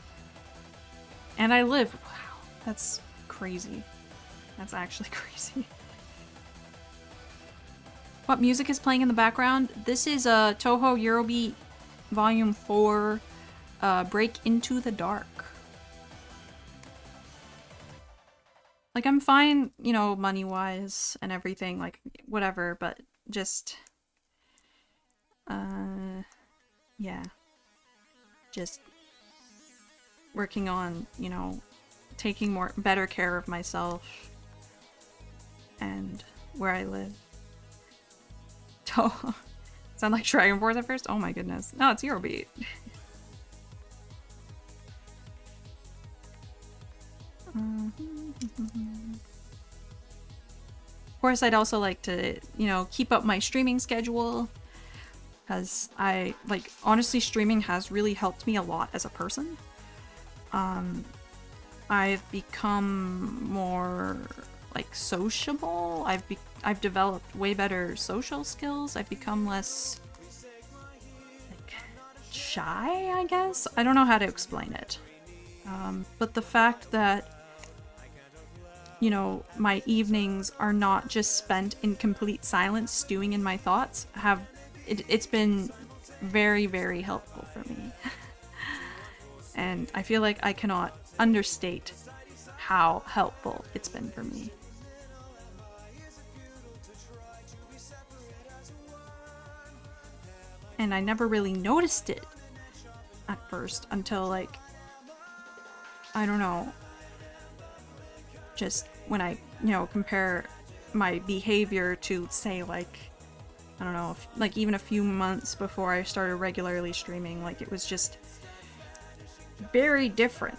and I live. Wow, that's crazy. That's actually crazy. What music is playing in the background? This is Toho Eurobeat Volume 4, Break Into the Dark. Like, I'm fine, you know, money-wise and everything, like, whatever, but just, yeah. Just working on, you know, taking better care of myself and where I live. Oh, sound like Dragon Force at first? Oh my goodness. No, it's Eurobeat. Of course, I'd also like to, you know, keep up my streaming schedule. Because I, like, honestly, streaming has really helped me a lot as a person. I've become more, like, sociable. I've developed way better social skills. I've become less, like, shy, I guess? I don't know how to explain it. But the fact that, you know, my evenings are not just spent in complete silence, stewing in my thoughts, it's been very, very helpful for me. And I feel like I cannot understate how helpful it's been for me. And I never really noticed it at first until, like, I don't know, just when I, you know, compare my behavior to, say, like, I don't know, like, even a few months before I started regularly streaming, like, it was just very different.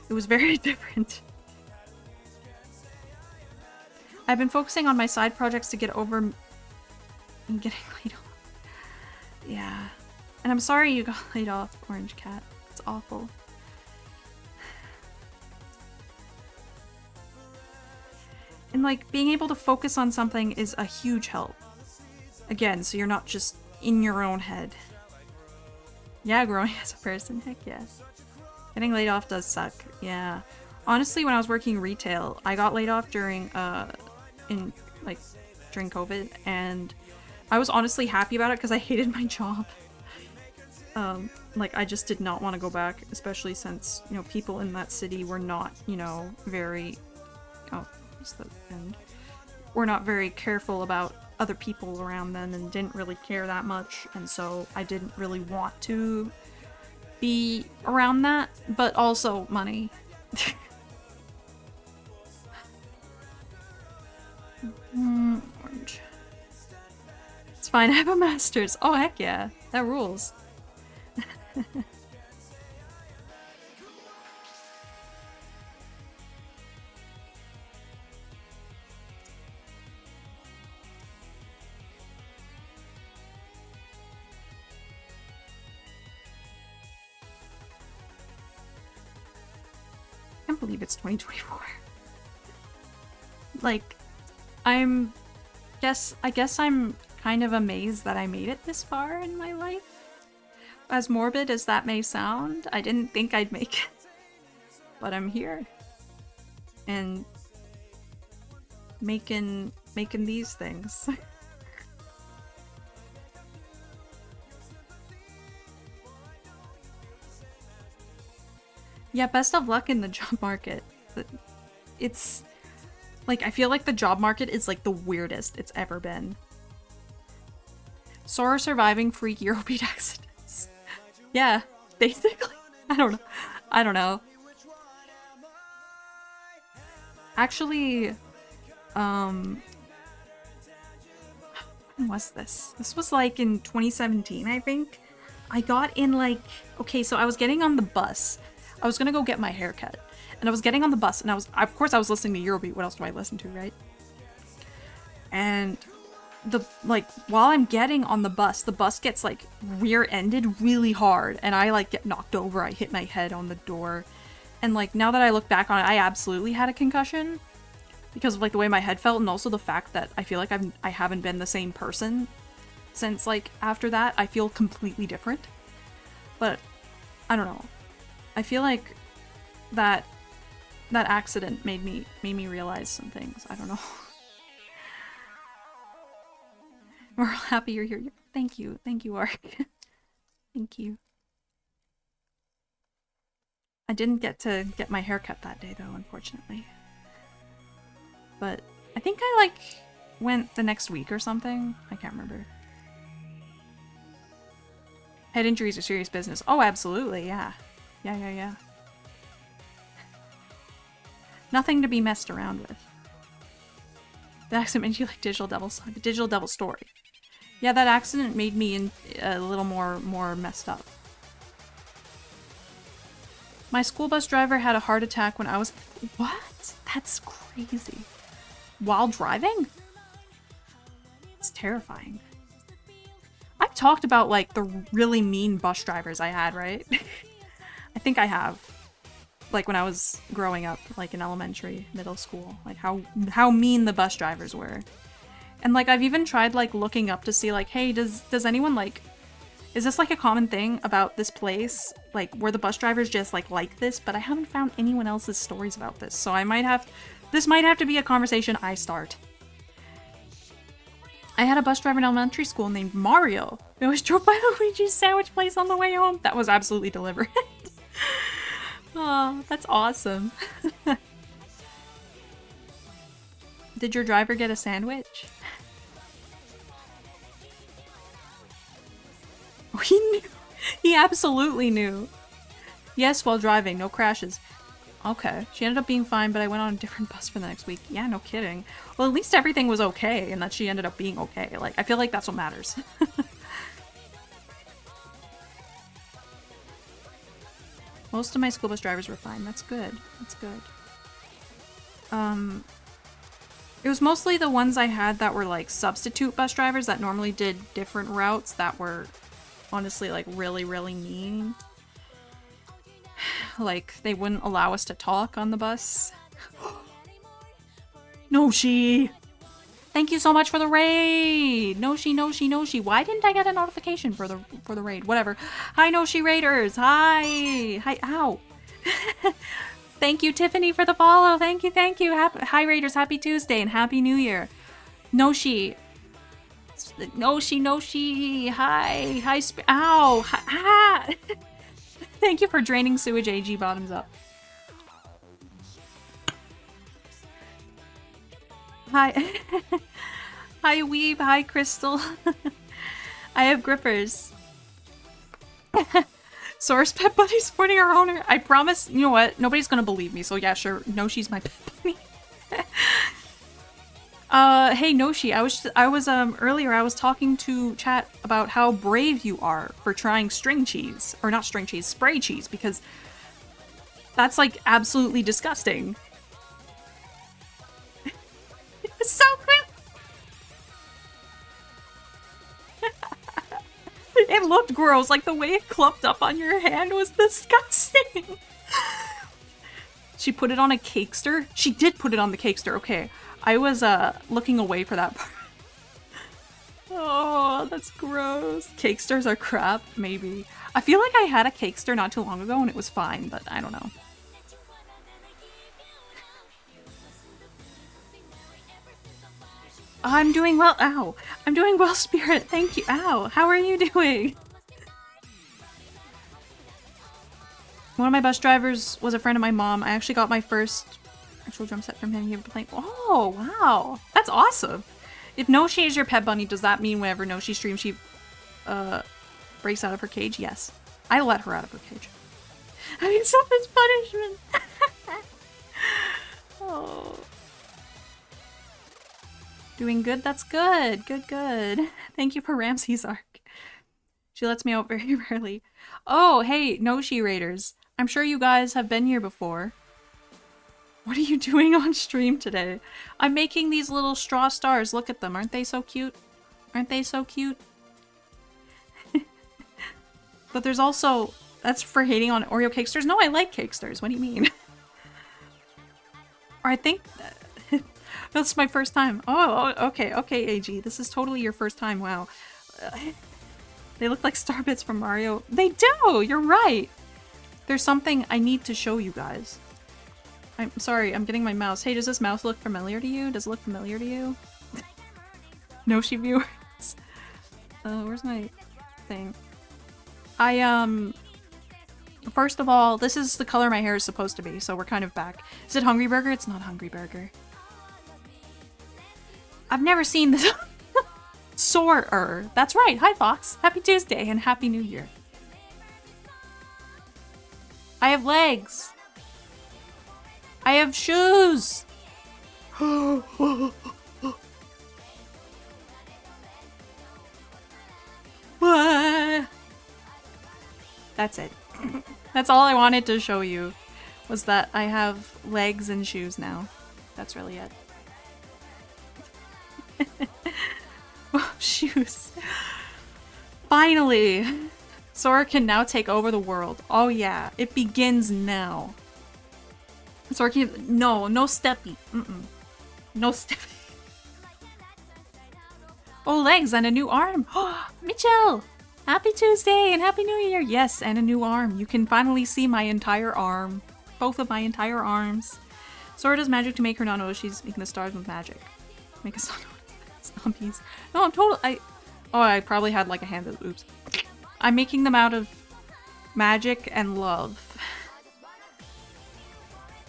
It was very different. I've been focusing on my side projects to get over getting laid off. Yeah. And I'm sorry you got laid off, Orange Cat. It's awful. And, like, being able to focus on something is a huge help. Again, so you're not just in your own head. Yeah, growing as a person, heck yeah. Getting laid off does suck, yeah. Honestly, when I was working retail, I got laid off during during COVID, and I was honestly happy about it because I hated my job. Like, I just did not want to go back, especially since, you know, people in that city were not, you know, very... Oh, what's the end? Were not very careful about other people around them and didn't really care that much, and so I didn't really want to be around that, but also money. Orange. It's fine, I have a master's. Oh, heck yeah. That rules. I can't believe it's 2024. Like, I guess I'm kind of amazed that I made it this far in my life. As morbid as that may sound, I didn't think I'd make it. But I'm here. And making these things. Yeah, best of luck in the job market. It's like, I feel like the job market is like the weirdest it's ever been. Soarer surviving freak Eurobeat accidents. Yeah, basically. I don't know. Actually, when was this? This was like in 2017, I think. I got in like, okay, so I was getting on the bus. I was gonna go get my hair cut. And I was getting on the bus and of course I was listening to Eurobeat. What else do I listen to, right? And while I'm getting on the bus gets like rear-ended really hard and I like get knocked over. I hit my head on the door. And like, now that I look back on it, I absolutely had a concussion because of like the way my head felt and also the fact that I feel like I haven't been the same person since like after that. I feel completely different. But I don't know. I feel like that accident made me realize some things. I don't know. We're all happy you're here. Thank you, Ark. Thank you. I didn't get to get my hair cut that day though, unfortunately. But I think I like went the next week or something. I can't remember. Head injuries are serious business. Oh, absolutely, yeah. Yeah. Nothing to be messed around with. The accident made you like Digital Devil story. Yeah, that accident made me a little more messed up. My school bus driver had a heart attack when I was... What? That's crazy. While driving? It's terrifying. I've talked about like the really mean bus drivers I had, right? I think I have. Like when I was growing up, like in elementary, middle school, like how mean the bus drivers were. And like I've even tried like looking up to see like, hey, does anyone like, is this like a common thing about this place? Like were the bus drivers just like this? But I haven't found anyone else's stories about this. So this might have to be a conversation I start. I had a bus driver in elementary school named Mario. We always drove by Luigi's sandwich place on the way home. That was absolutely deliberate. Oh, that's awesome. Did your driver get a sandwich? Oh, he knew. He absolutely knew. Yes, while driving, no crashes. Okay. She ended up being fine, but I went on a different bus for the next week. Yeah, no kidding. Well, at least everything was okay and that she ended up being okay. Like, I feel like that's what matters. Most of my school bus drivers were fine. That's good. That's good. It was mostly the ones I had that were like substitute bus drivers that normally did different routes that were honestly like really, really mean. Like they wouldn't allow us to talk on the bus. Noshi! Thank you so much for the raid! Noshi. Why didn't I get a notification for the raid? Whatever. Hi, Noshi Raiders! Hi! Ow! Thank you, Tiffany, for the follow. Thank you. Hi, Raiders. Happy Tuesday and Happy New Year. Noshi, Noshi. Hi. Hi, ow. Ah. Thank you for draining sewage, AG. Bottoms up. Hi. Hi, Weeb. Hi, Crystal. I have grippers. Source pet bunny supporting our owner. I promise, you know what? Nobody's gonna believe me, so yeah, sure. Noshi's my pet bunny. Hey Noshi, earlier I was talking to chat about how brave you are for trying string cheese. Or not string cheese, spray cheese, because that's like absolutely disgusting. It's so gross. It looked gross, like the way it clumped up on your hand was disgusting. She put it on a cakester? She did put it on the cakester, okay. I was looking away for that part. Oh, that's gross. Cakesters are crap, maybe. I feel like I had a cakester not too long ago and it was fine, but I don't know. I'm doing well. Ow. I'm doing well, Spirit. Thank you. Ow. How are you doing? One of my bus drivers was a friend of my mom. I actually got my first actual drum set from him. He played. Oh, wow. That's awesome. If Noshi is your pet bunny, does that mean whenever Noshi streams, she breaks out of her cage? Yes. I let her out of her cage. I mean, selfish punishment. Oh. Doing good? That's good. Good, good. Thank you for Ramsey's arc. She lets me out very rarely. Oh, hey, Noshi Raiders. I'm sure you guys have been here before. What are you doing on stream today? I'm making these little straw stars. Look at them. Aren't they so cute? Aren't they so cute? But there's also... That's for hating on Oreo cakesters? No, I like cakesters. What do you mean? Or I think... That's my first time. Oh, okay, okay, AG. This is totally your first time. Wow. They look like star bits from Mario. They do! You're right! There's something I need to show you guys. I'm sorry, I'm getting my mouse. Hey, does this mouse look familiar to you? Does it look familiar to you? Noshi viewers. Where's my thing? First of all, this is the color my hair is supposed to be, so we're kind of back. Is it Hungry Burger? It's not Hungry Burger. I've never seen this. Soarer. That's right. Hi, Fox. Happy Tuesday and Happy New Year. I have legs. I have shoes. What? That's it. That's all I wanted to show you, was that I have legs and shoes now. That's really it. Oh, shoes. Finally! Sora can now take over the world. Oh yeah, it begins now. Sora can... No, no steppy. No steppy. Oh, legs and a new arm. Oh, Mitchell! Happy Tuesday and Happy New Year! Yes, and a new arm. You can finally see my entire arm. Both of my entire arms. Sora does magic to make her not know she's making the stars with magic. Make us not know zombies. No, I'm totally... I probably had like a hand of... Oops. I'm making them out of magic and love.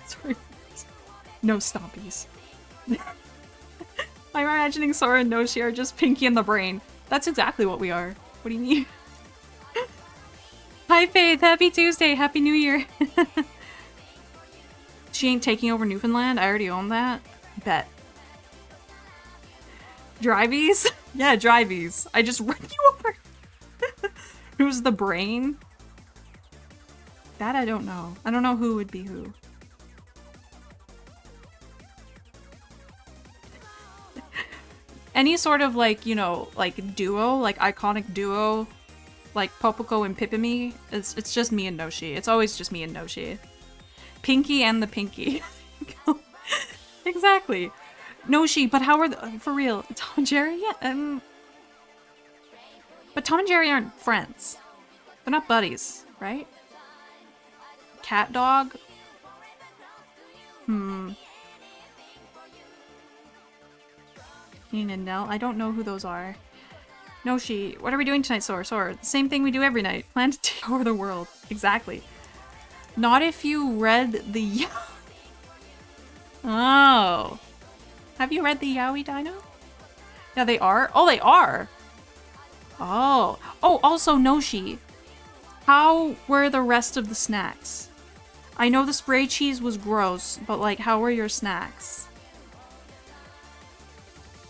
Sorry. No stompies. I'm imagining Sora and Noshi are just Pinky in the brain. That's exactly what we are. What do you mean? Hi Faith, Happy Tuesday, Happy New Year. She ain't taking over Newfoundland? I already own that. Bet. Drivies? Yeah, Drivies. I just run you over. Who's the brain? That I don't know. I don't know who would be who. Any sort of like, you know, like duo, like iconic duo, like Popoco and Pipimi, it's just me and Noshi. It's always just me and Noshi. Pinky and the Pinky. Exactly. Noshi, but how are the, for real? Tom and Jerry? Yeah, but Tom and Jerry aren't friends. They're not buddies, right? Cat dog? Ian and Nell? I don't know who those are. No, what are we doing tonight, Soarer? Soarer, the same thing we do every night. Plan to take over the world. Exactly. Not if you read the... Oh. Have you read the Yaoi Dino? Yeah, they are? Oh, they are! Oh. Oh, also, Noshi. How were the rest of the snacks? I know the spray cheese was gross, but like, how were your snacks?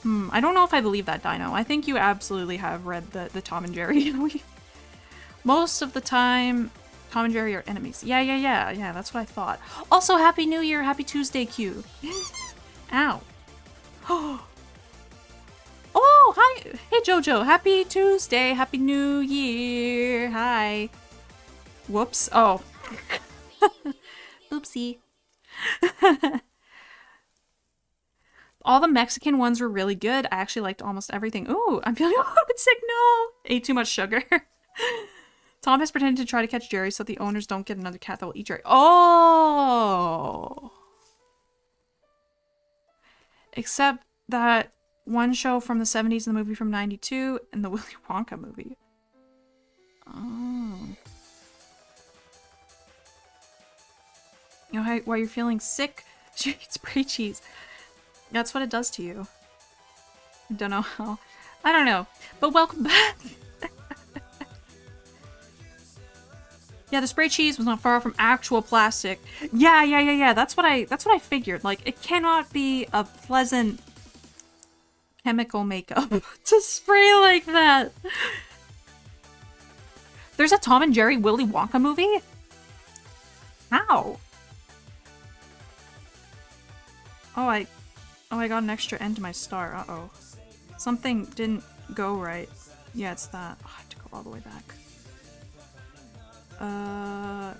I don't know if I believe that, Dino. I think you absolutely have read the Tom and Jerry. Most of the time, Tom and Jerry are enemies. Yeah, that's what I thought. Also, Happy New Year, Happy Tuesday, Q. Ow. Oh, hi. Hey, Jojo. Happy Tuesday, Happy New Year. Hi. Whoops. Oh. Oopsie. All the Mexican ones were really good. I actually liked almost everything. Ooh, I'm feeling a little bit sick. No. Ate too much sugar. Tom has pretended to try to catch Jerry so the owners don't get another cat that will eat Jerry. Oh! Except that one show from the 70s and the movie from 92 and the Willy Wonka movie. Oh. You know why you're feeling sick? She eats spray cheese. That's what it does to you. I don't know how. I don't know. But welcome back. Yeah, the spray cheese was not far from actual plastic. Yeah. That's what I figured. Like, it cannot be a pleasant chemical makeup to spray like that. There's a Tom and Jerry Willy Wonka movie? How? Oh, I got an extra end to my star. Uh-oh. Something didn't go right. Yeah, it's that. Oh, I have to go all the way back.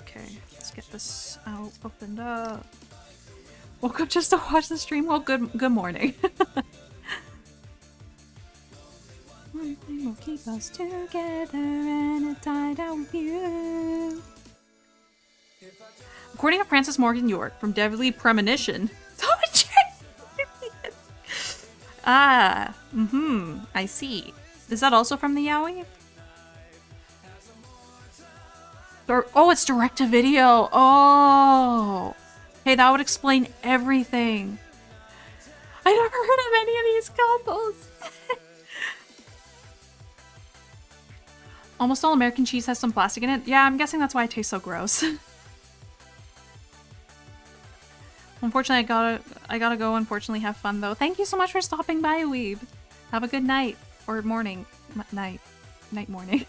Okay. Let's get this out, opened up. Woke up just to watch the stream? Well, good morning. One thing will keep us together and it died out with you. According to Francis Morgan York from Deadly Premonition, I see. Is that also from the Yaoi? Oh, it's direct to video. Oh. Hey, that would explain everything. I never heard of any of these combos. Almost all American cheese has some plastic in it. Yeah, I'm guessing that's why it tastes so gross. Unfortunately, I gotta go. Unfortunately, have fun though. Thank you so much for stopping by, Weeb. Have a good night or morning, night, morning.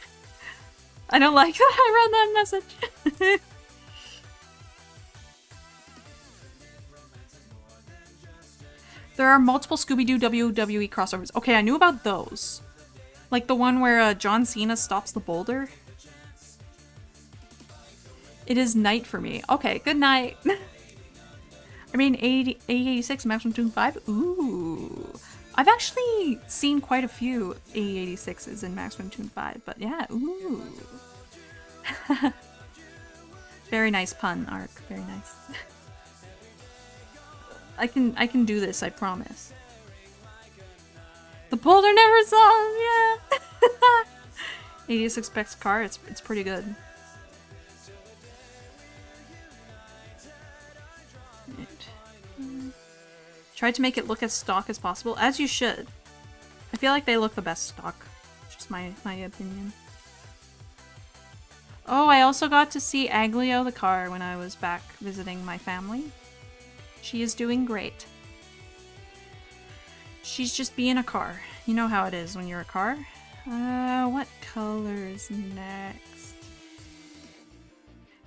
I don't like that I read that message. There are multiple Scooby-Doo WWE crossovers. Okay, I knew about those. Like the one where John Cena stops the boulder. It is night for me. Okay, good night. I mean, 8086 Maximum Tune 5? Ooh. I've actually seen quite a few 8086s in Maximum Tune 5, but yeah, ooh. Very nice pun, Ark. Very nice. I can do this, I promise. The boulder never saw him, yeah! 86 Specs car, it's pretty good. Tried to make it look as stock as possible, as you should. I feel like they look the best stock. Just my opinion. Oh, I also got to see Aglio the car when I was back visiting my family. She is doing great. She's just being a car. You know how it is when you're a car. What color is next?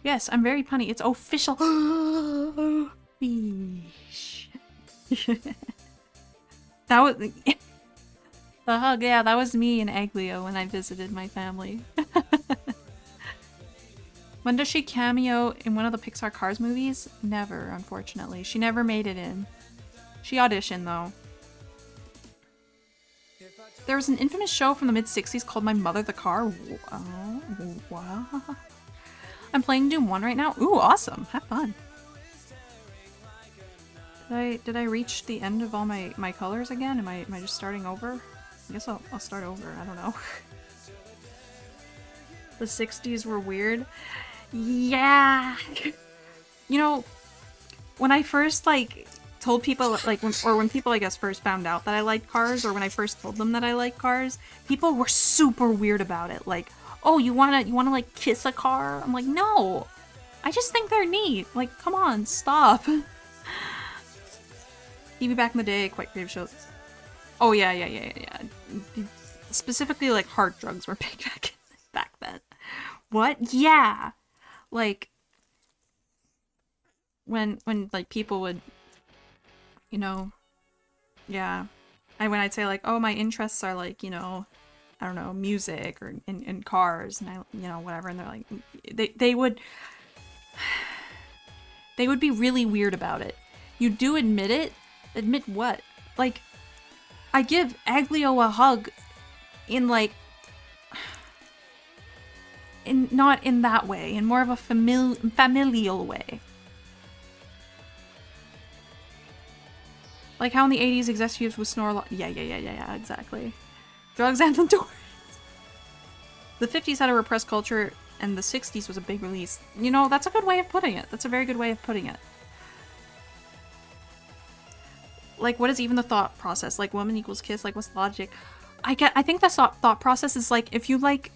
Yes, I'm very punny. It's official. That was the hug. Yeah, that was me and Aglio when I visited my family. When does she cameo in one of the Pixar Cars movies? Never, unfortunately. She never made it in. She auditioned though. There was an infamous show from the mid-60s called My Mother the Car. Oh, wow. I'm playing Doom 1 right now. Ooh, awesome. Have fun. Did I reach the end of all my colors again? Am I just starting over? I guess I'll start over. I don't know. The 60s were weird. Yeah. You know, when I first, like, told people, like, when people, I guess, first found out that I liked cars, or when I first told them that I liked cars, people were super weird about it. Like, oh, you wanna, like, kiss a car? I'm like, no. I just think they're neat. Like, come on, stop. TV back in the day, quite creative shows. Oh, yeah. Specifically, like, hard drugs were big back then. What? Yeah. Like, when like, people would, you know, yeah. When I'd say, like, oh, my interests are, like, you know, I don't know, music or in cars, and I, you know, whatever, and they're like, they would be really weird about it. You do admit it? Admit what? Like, I give Aglio a hug in, like, not in that way, in more of a familial way. Like how in the 80s executives would snore yeah, exactly. Drugs and the doors. The 50s had a repressed culture, and the 60s was a big release. You know, that's a good way of putting it. That's a very good way of putting it. Like, what is even the thought process? Like, woman equals kiss? Like, what's the logic? I think the thought process is, like, if you like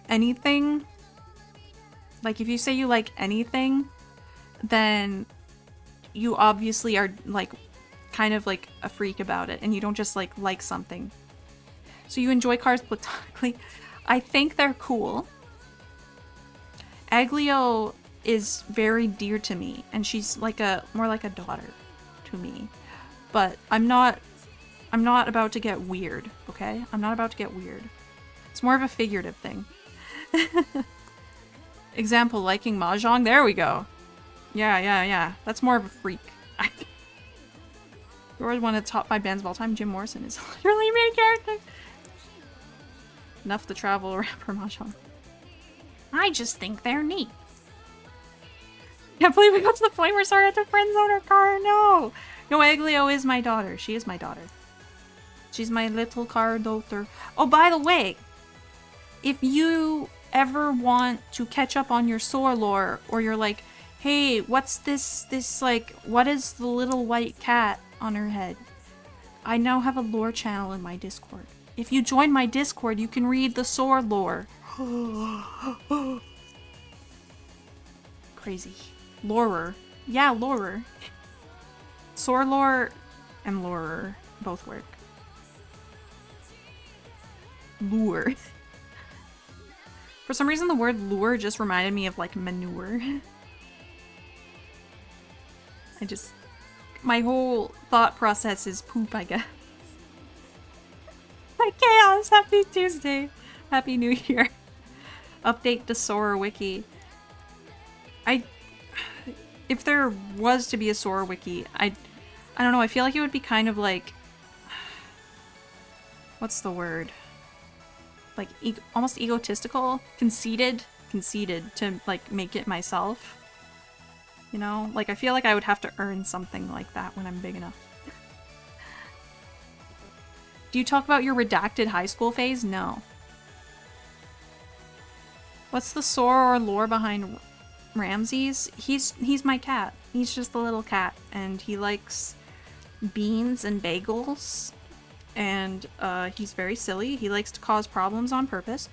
anything, like, if you say you like anything, then you obviously are, like, kind of, like, a freak about it, and you don't just, like something. So you enjoy cars platonically. I think they're cool. Aglio is very dear to me, and she's like more like a daughter to me. But I'm not about to get weird, okay? I'm not about to get weird. It's more of a figurative thing. Example, liking Mahjong. There we go. Yeah. That's more of a freak. You're one of the top 5 bands of all time. Jim Morrison is literally a main character. Enough to travel around for Mahjong. I just think they're neat. Can't believe we got to the point where Sarah had to friend zone her car. No, Aglio is my daughter. She is my daughter. She's my little car daughter. Oh, by the way, if you ever want to catch up on your Soar lore, or you're like, hey, what's this like, what is the little white cat on her head? I now have a lore channel in my Discord. If you join my Discord, you can read the Soar lore. Crazy. Lorer. Yeah, lorer. Soar lore and lorer both work. Lure. For some reason, the word lure just reminded me of, like, manure. My whole thought process is poop, I guess. Hi, Chaos! Happy Tuesday! Happy New Year! Update the Soarer wiki. If there was to be a Soarer wiki, I don't know, I feel like it would be kind of like... What's the word? Like, almost egotistical? Conceited to, like, make it myself. You know? Like, I feel like I would have to earn something like that when I'm big enough. Do you talk about your redacted high school phase? No. What's the Soarer lore behind Ramses? He's my cat. He's just a little cat, and he likes beans and bagels, and he's very silly. He likes to cause problems on purpose,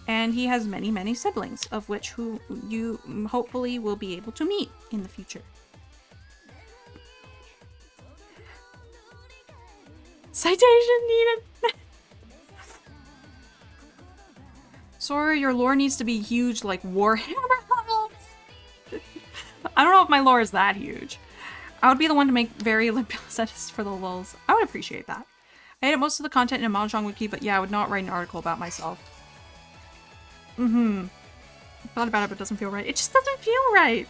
and he has many siblings, of which who you hopefully will be able to meet in the future. Citation needed. Sorry, your lore needs to be huge, like Warhammer levels. I don't know if my lore is that huge. I would be the one to make very Olympic sets for the lulz. I would appreciate that. I edit most of the content in a Mahjong wiki, but yeah, I would not write an article about myself. Thought about it, but it doesn't feel right. It just doesn't feel right.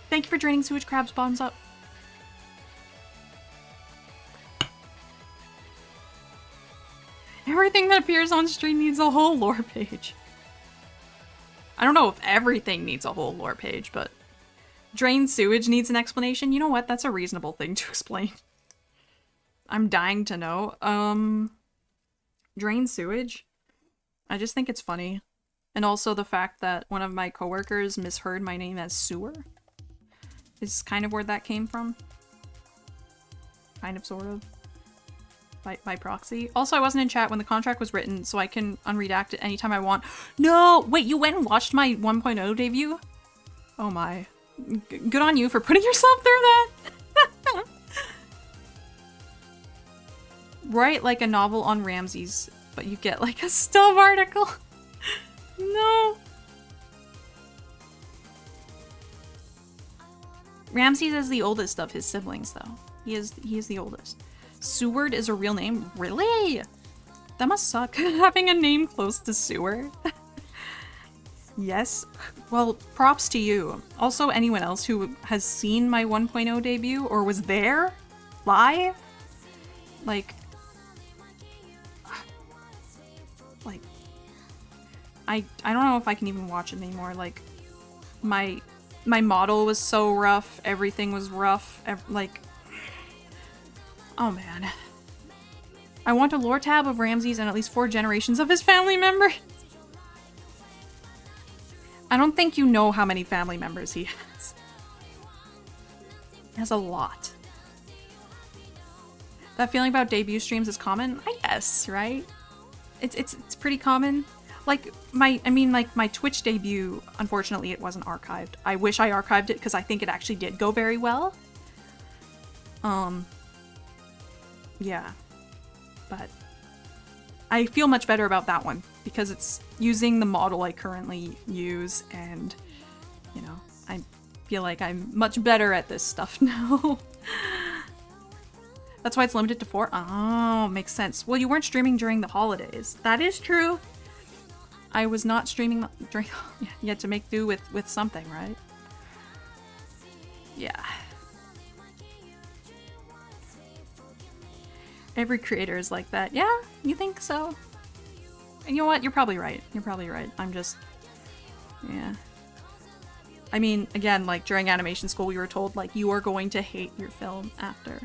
Thank you for draining sewage crabs. Bottoms up. Everything that appears on stream needs a whole lore page. I don't know if everything needs a whole lore page, but drained sewage needs an explanation. You know what? That's a reasonable thing to explain. I'm dying to know. Drain sewage? I just think it's funny. And also the fact that one of my coworkers misheard my name as Sewer is kind of where that came from. Kind of, sort of. By proxy. Also, I wasn't in chat when the contract was written, so I can unredact it anytime I want. No! Wait, you went and watched my 1.0 debut? Oh my. Good on you for putting yourself through that! Write like a novel on Ramses, but you get like a stub article. No. Ramses is the oldest of his siblings, though. He is the oldest. Seward is a real name? Really? That must suck, having a name close to Sewer. Yes. Well, props to you. Also, anyone else who has seen my 1.0 debut or was there live? Like, I don't know if I can even watch it anymore. Like, my model was so rough. Everything was rough. Like, oh man. I want a lore tab of Ramses and at least 4 generations of his family members. I don't think you know how many family members he has. He has a lot. That feeling about debut streams is common? I guess, right? It's pretty common. Like, my Twitch debut, unfortunately, it wasn't archived. I wish I archived it because I think it actually did go very well. Yeah. But I feel much better about that one because it's using the model I currently use and, you know, I feel like I'm much better at this stuff now. That's why it's limited to 4? Oh, makes sense. Well, you weren't streaming during the holidays. That is true. I was not streaming during... You had to make do with something, right? Yeah. Every creator is like that. Yeah, you think so? And you know what? You're probably right. You're probably right. I'm just... Yeah. I mean, again, like, during animation school, we were told, like, you are going to hate your film after.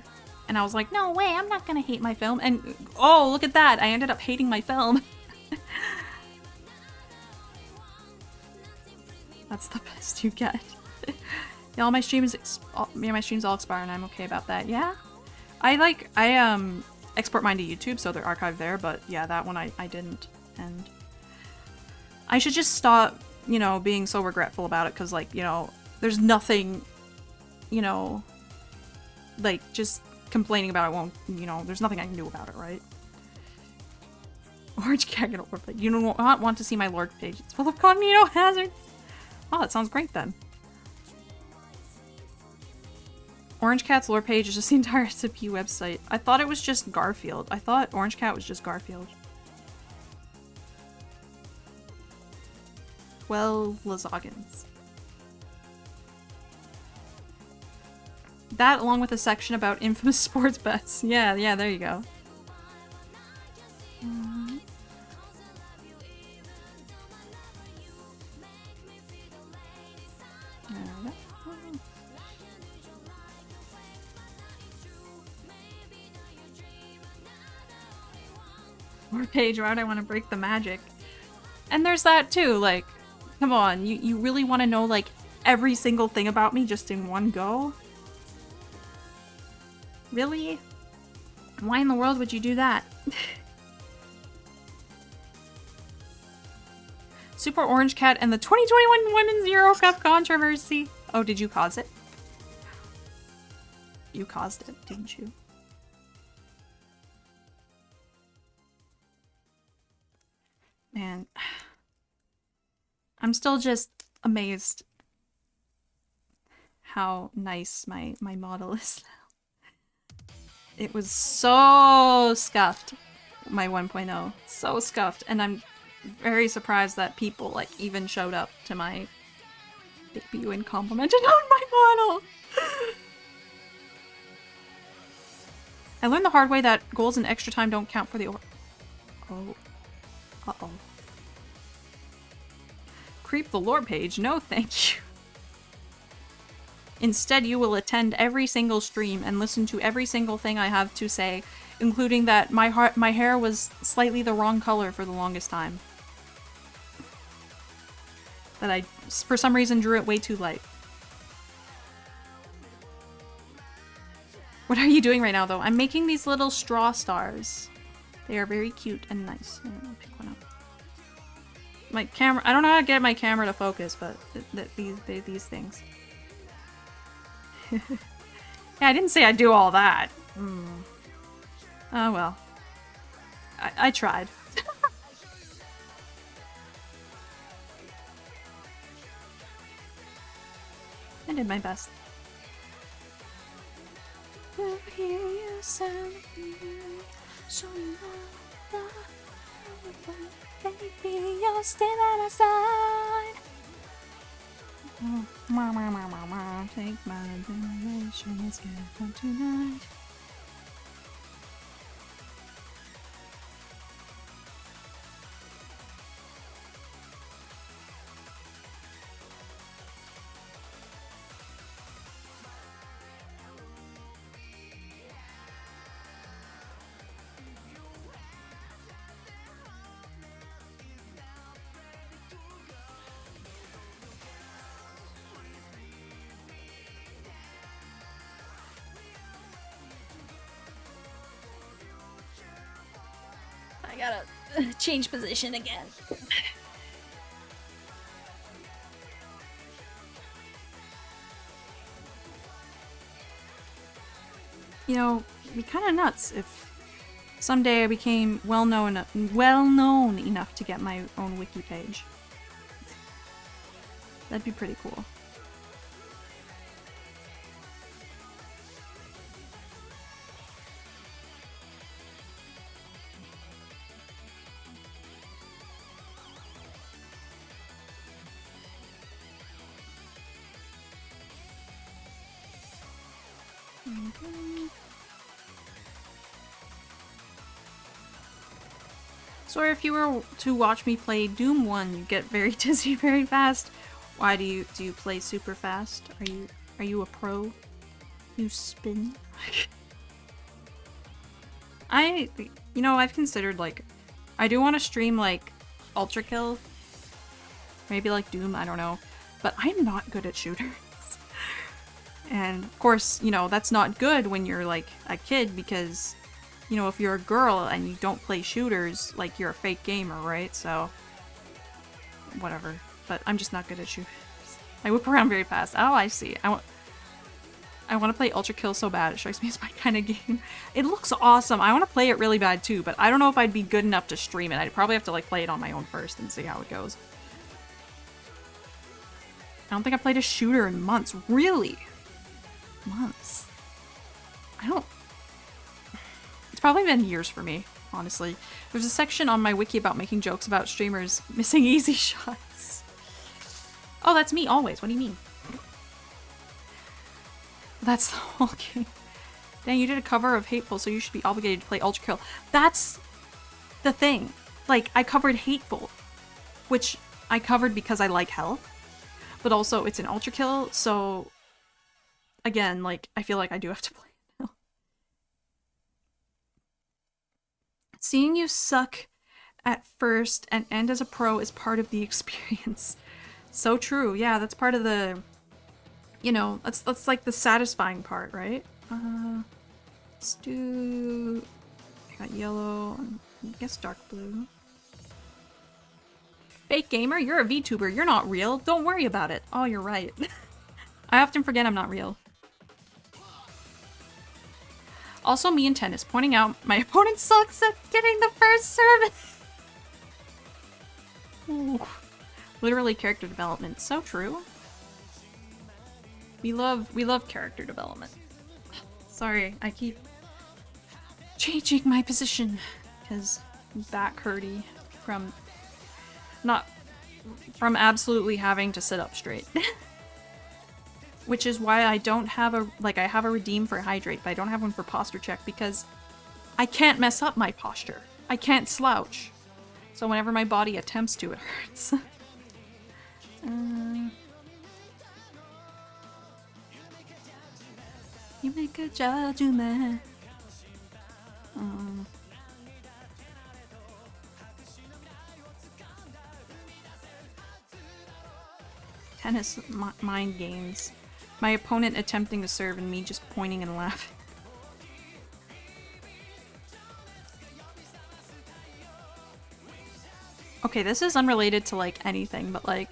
And I was like, no way, I'm not gonna hate my film. And, oh, look at that! I ended up hating my film. That's the best you get. Yeah, all my streams all expire and I'm okay about that. Yeah? I export mine to YouTube, so they're archived there, but yeah, that one I didn't. And I should just stop, you know, being so regretful about it, because, like, you know, there's nothing, you know, like, just complaining about it won't, you know, there's nothing I can do about it, right? Orange can't get over, but you do not want to see my lore page. It's full of cognito hazards. Oh, that sounds great then. Orange Cat's lore page is just the entire SMP website. I thought it was just Garfield. I thought Orange Cat was just Garfield. Well, Lazoggins. That along with a section about infamous sports bets. Yeah, there you go. More page, why would I want to break the magic? And there's that too, like, come on, you really want to know, like, every single thing about me just in one go? Really? Why in the world would you do that? Super Orange Cat and the 2021 Women's Euro Cup controversy. Oh, did you cause it? You caused it, didn't you? Man, I'm still just amazed how nice my model is now. It was so scuffed, my 1.0. So scuffed, and I'm very surprised that people, like, even showed up to my debut and complimented on my model. I learned the hard way that goals and extra time don't count for the Oh. Uh-oh. Creep the lore page? No, thank you. Instead, you will attend every single stream and listen to every single thing I have to say, including that my hair was slightly the wrong color for the longest time. That I, for some reason, drew it way too light. What are you doing right now, though? I'm making these little straw stars. They are very cute and nice. Let me pick one up. My camera, I don't know how to get my camera to focus, but these things. Yeah, I didn't say I'd do all that. Oh well. I tried. I did my best. Baby, you're still at my side. Take my generation, let's get fun tonight. I gotta change position again. You know, it'd be kind of nuts if someday I became well-known enough to get my own wiki page. That'd be pretty cool. So if you were to watch me play Doom 1, you get very dizzy very fast. Why do you play super fast? Are you a pro? You spin? I've considered, like, I do want to stream like Ultra Kill. Maybe like Doom, I don't know. But I'm not good at shooters. And of course, that's not good when you're like a kid because, if you're a girl and you don't play shooters, like you're a fake gamer, right? So, whatever. But I'm just not good at shooters. I whip around very fast. Oh, I see. I want to play Ultra Kill so bad. It strikes me as my kind of game. It looks awesome. I want to play it really bad too, but I don't know if I'd be good enough to stream it. I'd probably have to like play it on my own first and see how it goes. I don't think I played a shooter in months. Really? Months. It's probably been years for me, honestly. There's a section on my wiki about making jokes about streamers missing easy shots. Oh, that's me always. What do you mean? That's the whole game. Dang, you did a cover of Hateful, so you should be obligated to play Ultra Kill. That's the thing. Like, I covered Hateful, which I covered because I like health, but also it's an Ultra Kill, so again, like, I feel like I do have to play it now. Seeing you suck at first and end as a pro is part of the experience. So true. Yeah, that's part of the, that's like the satisfying part, right? Let's do, I got yellow, and I guess dark blue. Fake gamer, you're a VTuber, you're not real. Don't worry about it. Oh, you're right. I often forget I'm not real. Also, me in tennis, pointing out my opponent sucks at getting the first service. Ooh. Literally character development. So true. We love character development. Sorry, I keep changing my position because back hurty from absolutely having to sit up straight. Which is why I don't have I have a redeem for hydrate, but I don't have one for posture check because I can't mess up my posture. I can't slouch. So whenever my body attempts to, it hurts. You make a judgment. Tennis mind games. My opponent attempting to serve and me just pointing and laughing. Okay, this is unrelated to like anything, but like,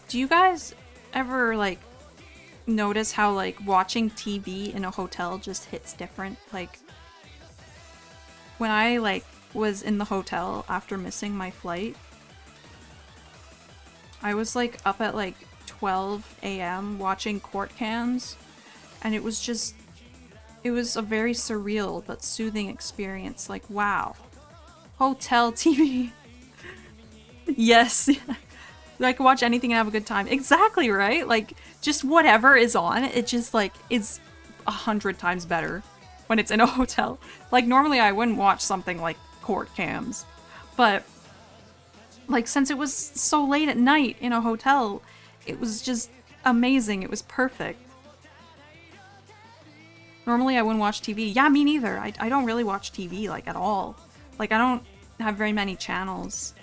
do you guys ever like notice how like watching TV in a hotel just hits different? Like, when I like was in the hotel after missing my flight, I was like up at like 12 a.m. watching court cams, and it was a very surreal but soothing experience. Like, wow. Hotel TV. Yes. I could watch anything and have a good time. Exactly, right? Like, just whatever is on, it just like is 100 times better when it's in a hotel. Like, normally I wouldn't watch something like court cams, but like, since it was so late at night in a hotel, it was just amazing. It was perfect. Normally I wouldn't watch TV. Yeah, me neither. I don't really watch TV, like, at all. Like, I don't have very many channels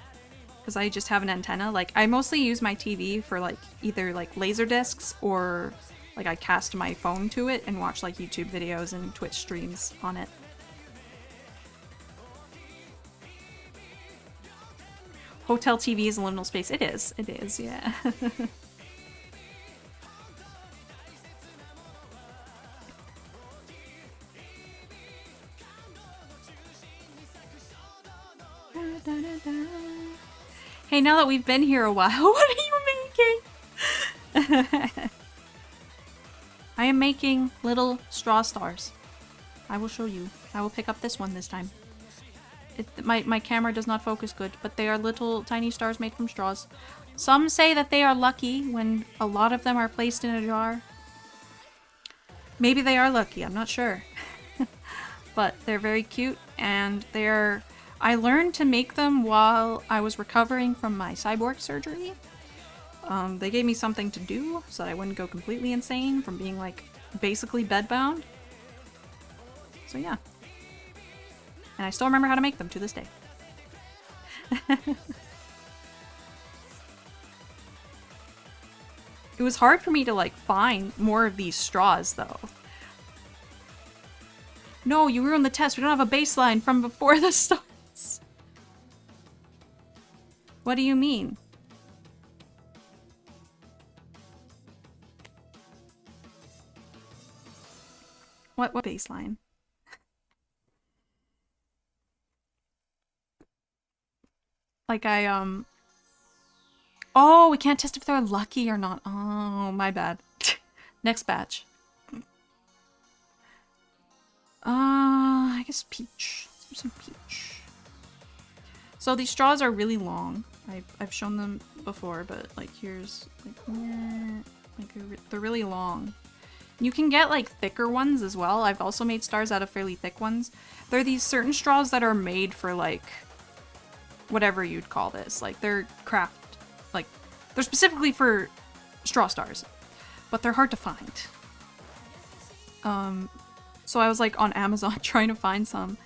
because I just have an antenna. Like, I mostly use my TV for, like, either, like, laser discs or, like, I cast my phone to it and watch, like, YouTube videos and Twitch streams on it. Hotel TV is a liminal space. It is, yeah. Hey, now that we've been here a while, what are you making? I am making little straw stars. I will show you. I will pick up this one this time. My camera does not focus good, but they are little tiny stars made from straws. Some say that they are lucky when a lot of them are placed in a jar. Maybe they are lucky, I'm not sure. But they're very cute, and I learned to make them while I was recovering from my cyborg surgery. They gave me something to do so that I wouldn't go completely insane from being like basically bedbound. So yeah. And I still remember how to make them to this day. It was hard for me to like find more of these straws though. No, you ruined the test. We don't have a baseline from before this starts. What do you mean? What baseline? Like oh, we can't test if they're lucky or not. Oh, my bad. Next batch. I guess peach. Let's do some peach. So these straws are really long. I've shown them before, but like here's like they're really long. You can get like thicker ones as well. I've also made stars out of fairly thick ones. There are these certain straws that are made for like whatever you'd call this. Like they're they're specifically for straw stars, but they're hard to find. So I was like on Amazon trying to find some,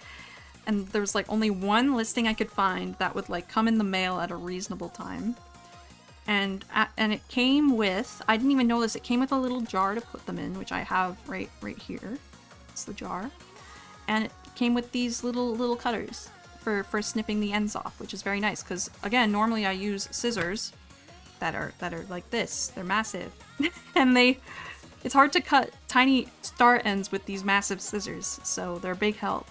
and there was like only one listing I could find that would like come in the mail at a reasonable time. And it came with, I didn't even know this, it came with a little jar to put them in, which I have right here. It's the jar. And it came with these little cutters for snipping the ends off, which is very nice because again, normally I use scissors that are like this. They're massive. And it's hard to cut tiny star ends with these massive scissors, so they're a big help.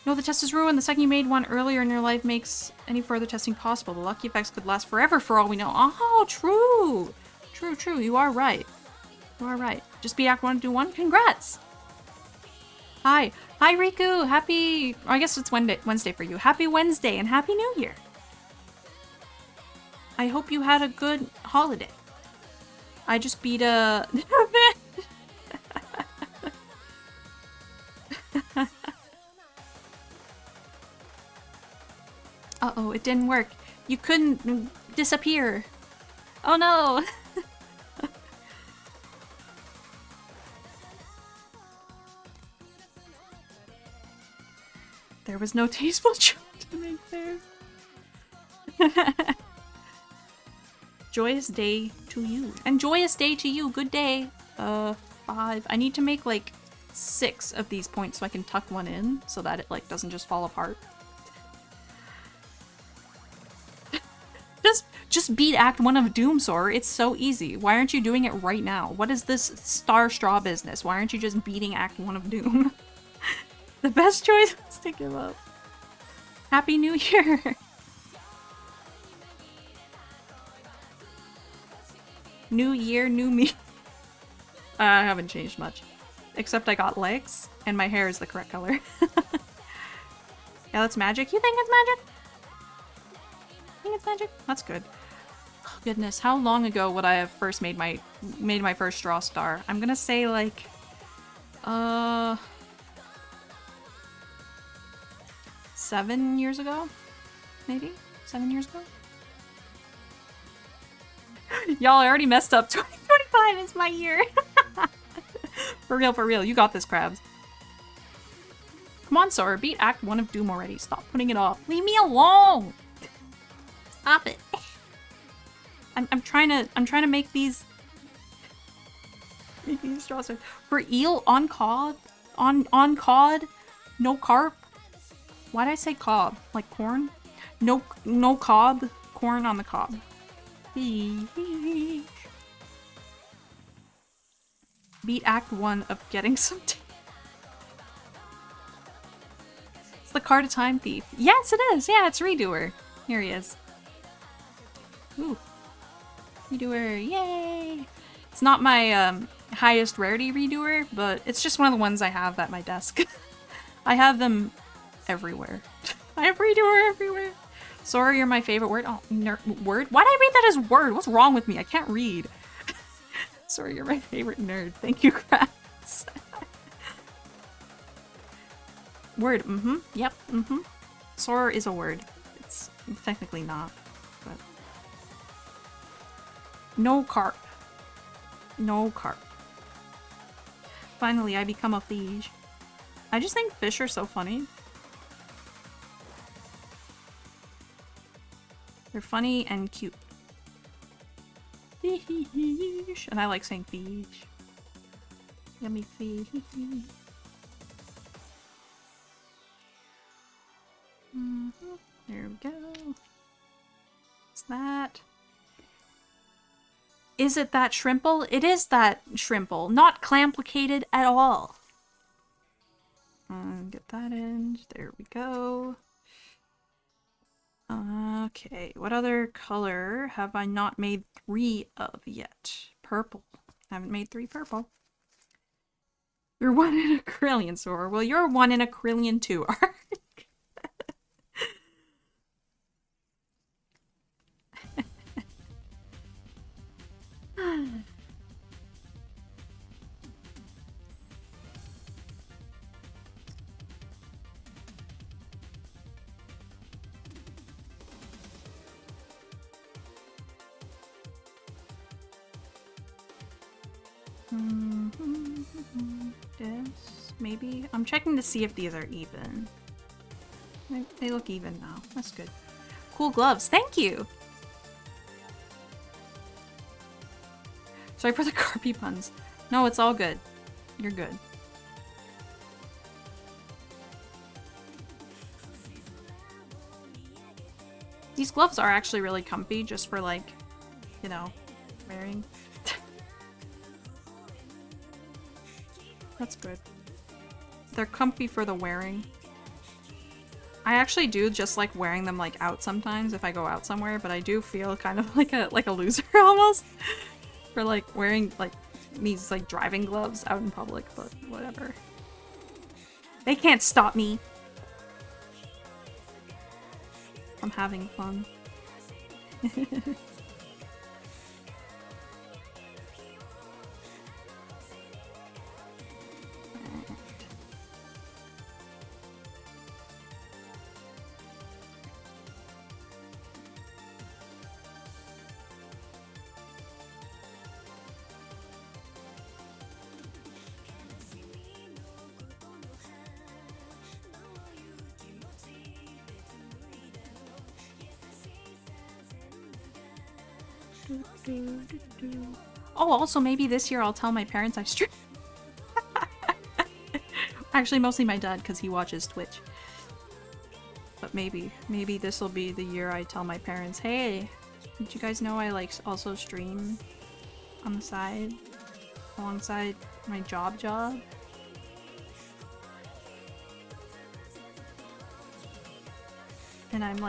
No, the test is ruined. The second you made one earlier in your life makes any further testing possible. The lucky effects could last forever for all we know. Oh, true. True. You are right. You are right. Just be Act 1 to do 1. Congrats! Hi, Riku! Happy... I guess it's Wednesday for you. Happy Wednesday and Happy New Year! I hope you had a good holiday. I just beat a... Uh-oh, it didn't work. You couldn't disappear. Oh no! There was no tasteful choice to make there. Joyous day to you. And joyous day to you. Good day. 5. I need to make like 6 of these points so I can tuck one in so that it like doesn't just fall apart. Just beat Act 1 of Doom, Soarer. It's so easy. Why aren't you doing it right now? What is this star straw business? Why aren't you just beating Act 1 of Doom? The best choice was to give up. Happy New Year! New year, new me. I haven't changed much. Except I got legs, and my hair is the correct color. Yeah, that's magic. You think it's magic? Think it's magic? That's good. Oh, goodness, how long ago would I have first made my first straw star? I'm gonna say like 7 years ago? Maybe? 7 years ago? Y'all, I already messed up. 2025 is my year. For real, you got this, Krabs. Come on, Soarer, beat Act 1 of Doom already. Stop putting it off. Leave me alone! Stop it. I'm trying to make these straws. For eel on cod? On cod? No carp? Why did I say cob? Like corn? No cob. Corn on the cob. Beat Act 1 of getting some tea. It's the Card of Time Thief. Yes, it is. Yeah, it's Redoer. Here he is. Ooh. Redoer. Yay! It's not my highest rarity Redoer, but it's just one of the ones I have at my desk. I have them everywhere. I have Redoer everywhere. Sorry, you're my favorite word. Oh, word? Why did I read that as word? What's wrong with me? I can't read. Sorry, you're my favorite nerd. Thank you, Grass. Word, Yep, Soarer is a word. It's technically not, but... No carp. No carp. Finally, I become a fish. I just think fish are so funny. They're funny and cute. Fish. And I like saying fish. Yummy fish. There we go. What's that? Is it that shrimple? It is that shrimple. Not clamplicated at all. Get that in. There we go. Okay, what other color have I not made 3 of yet? Purple. I haven't made 3 purple. You're 1 in a trillion, Soarer. Well, you're 1 in a trillion too, Ark. This, maybe? I'm checking to see if these are even. They look even now. That's good. Cool gloves. Thank you! Sorry for the carpy puns. No, it's all good. You're good. These gloves are actually really comfy just for like, you know, wearing. That's good. They're comfy for the wearing. I actually do just like wearing them like out sometimes if I go out somewhere, but I do feel kind of like a loser almost for like wearing like these like driving gloves out in public, but whatever. They can't stop me. I'm having fun. Oh, also maybe this year I'll tell my parents I stream. Actually, mostly my dad because he watches Twitch. But maybe this will be the year I tell my parents, hey, did you guys know I like also stream on the side alongside my job? And I'm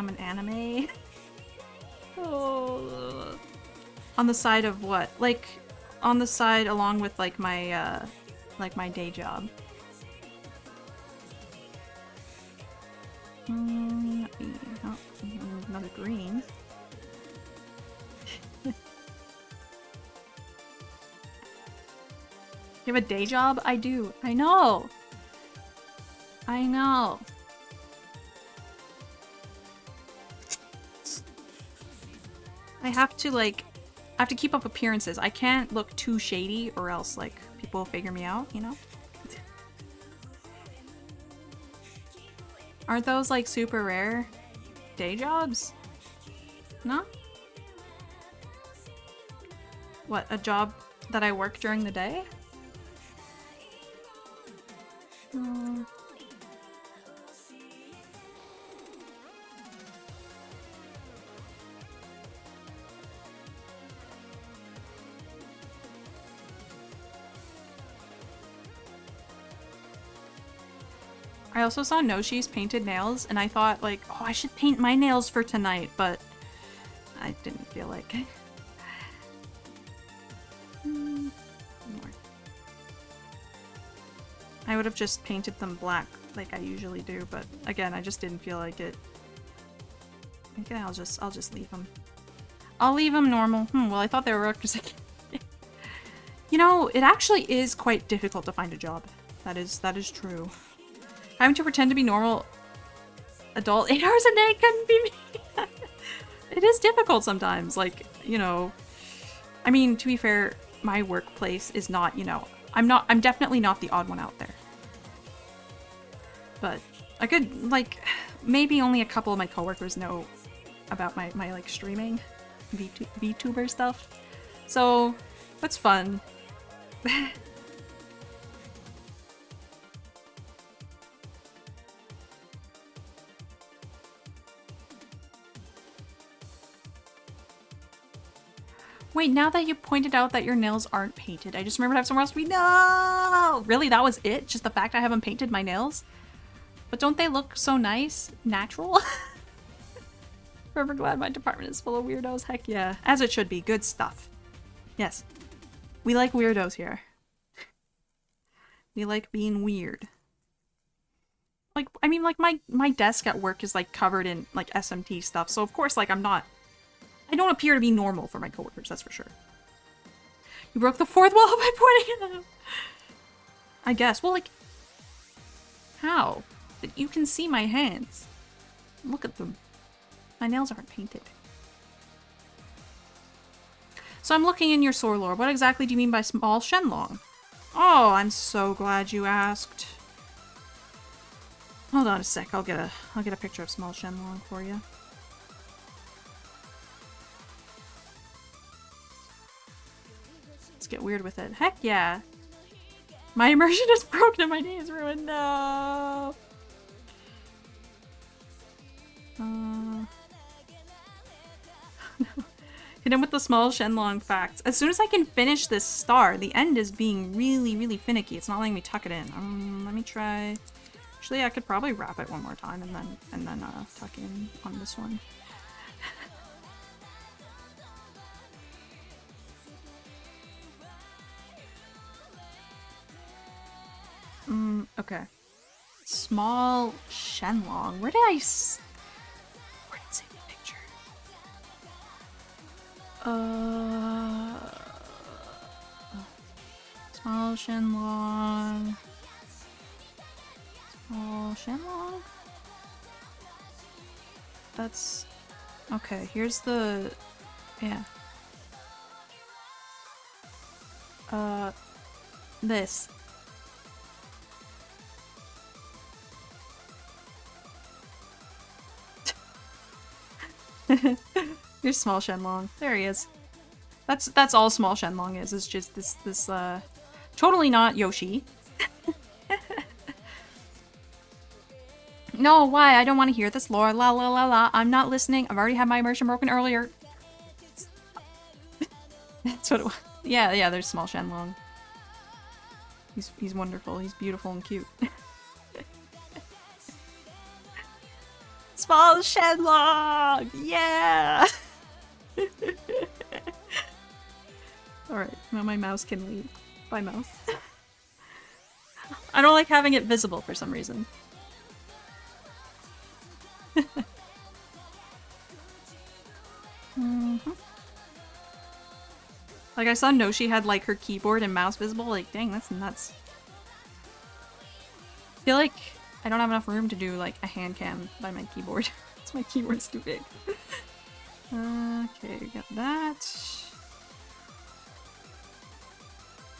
an anime. Oh. On the side of what? Like, on the side along with like my day job. Oh, another green. You have a day job? I do. I know. I know. I have to keep up appearances. I can't look too shady or else like people will figure me out, you know? Aren't those like super rare day jobs? No? What, a job that I work during the day? I also saw Noshi's painted nails, and I thought, like, oh, I should paint my nails for tonight, but I didn't feel like it. I would have just painted them black like I usually do, but again, I just didn't feel like it. Okay, I'll just leave them. I'll leave them normal. Well, I thought they were because you know, it actually is quite difficult to find a job. That is true. Having to pretend to be normal adult 8 hours a day couldn't be me. It is difficult sometimes, like, you know. I mean, to be fair, my workplace is not, you know, I'm definitely not the odd one out there. But I could, like, maybe only a couple of my coworkers know about my like streaming VTuber stuff. So that's fun. Wait, now that you pointed out that your nails aren't painted, I just remembered I have somewhere else to be. No! Really? That was it? Just the fact I haven't painted my nails? But don't they look so nice? Natural? Forever glad my department is full of weirdos. Heck yeah. As it should be. Good stuff. Yes. We like weirdos here. We like being weird. Like, I mean, like, my desk at work is, like, covered in, like, SMT stuff. So, of course, like, I don't appear to be normal for my coworkers, that's for sure. You broke the fourth wall by pointing it out. I guess. Well, like, how? You can see my hands. Look at them. My nails aren't painted. So I'm looking in your soarer lore. What exactly do you mean by small Shenlong? Oh, I'm so glad you asked. Hold on a sec. I'll get a picture of small Shenlong for you. Let's get weird with it. Heck yeah. My immersion is broken and my day is ruined. No. Hit him with the small Shenlong facts. As soon as I can finish this star, the end is being really, really finicky. It's not letting me tuck it in. Let me try. Actually, I could probably wrap it one more time and then tuck in on this one. Okay. Small Shenlong. Where did I save the picture? Small Shenlong. Small Shenlong? That's... Okay, here's the... Yeah. This. There's small Shenlong. There he is. That's all small Shenlong is. It's just this totally not Yoshi. No, why? I don't want to hear this lore. La la la la. I'm not listening. I've already had my immersion broken earlier. That's what it was. Yeah, there's small Shenlong. He's wonderful. He's beautiful and cute. Small Shenlong! Yeah! Alright, now my mouse can leave. Bye, mouse. I don't like having it visible for some reason. Like, I saw Noshi had, like, her keyboard and mouse visible. Like, dang, that's nuts. I feel like I don't have enough room to do, like, a hand cam by my keyboard. My keyboard's too big. Okay, got that.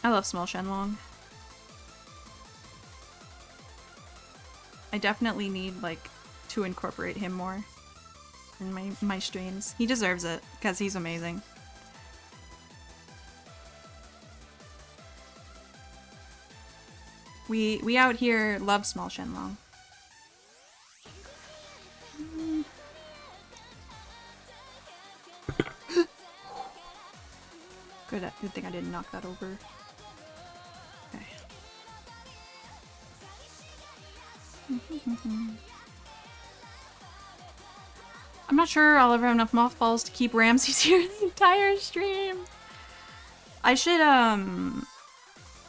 I love small Shenlong. I definitely need, like, to incorporate him more in my streams. He deserves it, because he's amazing. We out here love small Shenlong. Good thing I didn't knock that over. Okay. I'm not sure I'll ever have enough mothballs to keep Ramses here the entire stream. I should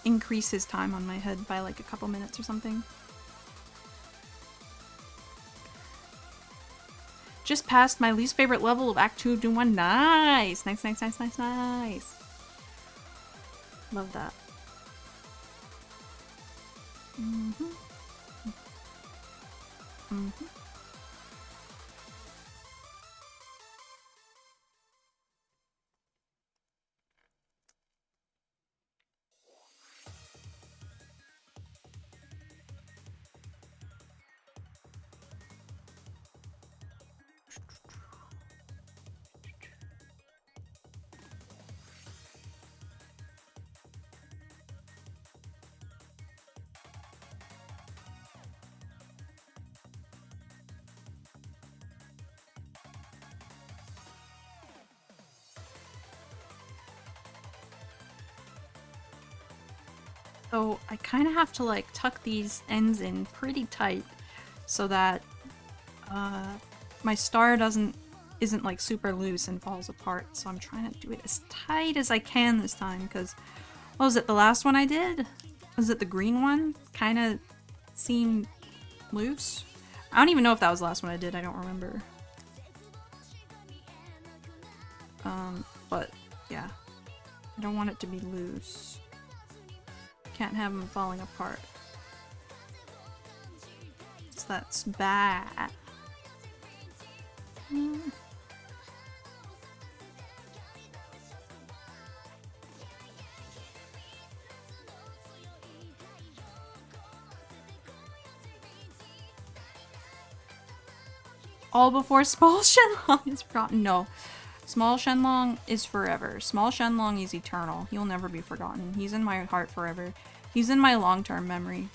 increase his time on my head by like a couple minutes or something. Just passed my least favorite level of Act 2 Doom 1. Nice! Nice, nice, nice, nice, nice. Love that. So I kind of have to like tuck these ends in pretty tight so that my star isn't like super loose and falls apart. So I'm trying to do it as tight as I can this time because what was it, the last one I did? Was it the green one? Kind of seemed loose. I don't even know if that was the last one I did. I don't remember. But yeah, I don't want it to be loose. Can't have them falling apart. So that's bad. All before small Shenlong is forgotten. No. Small Shenlong is forever. Small Shenlong is eternal. He'll never be forgotten. He's in my heart forever. He's in my long-term memory.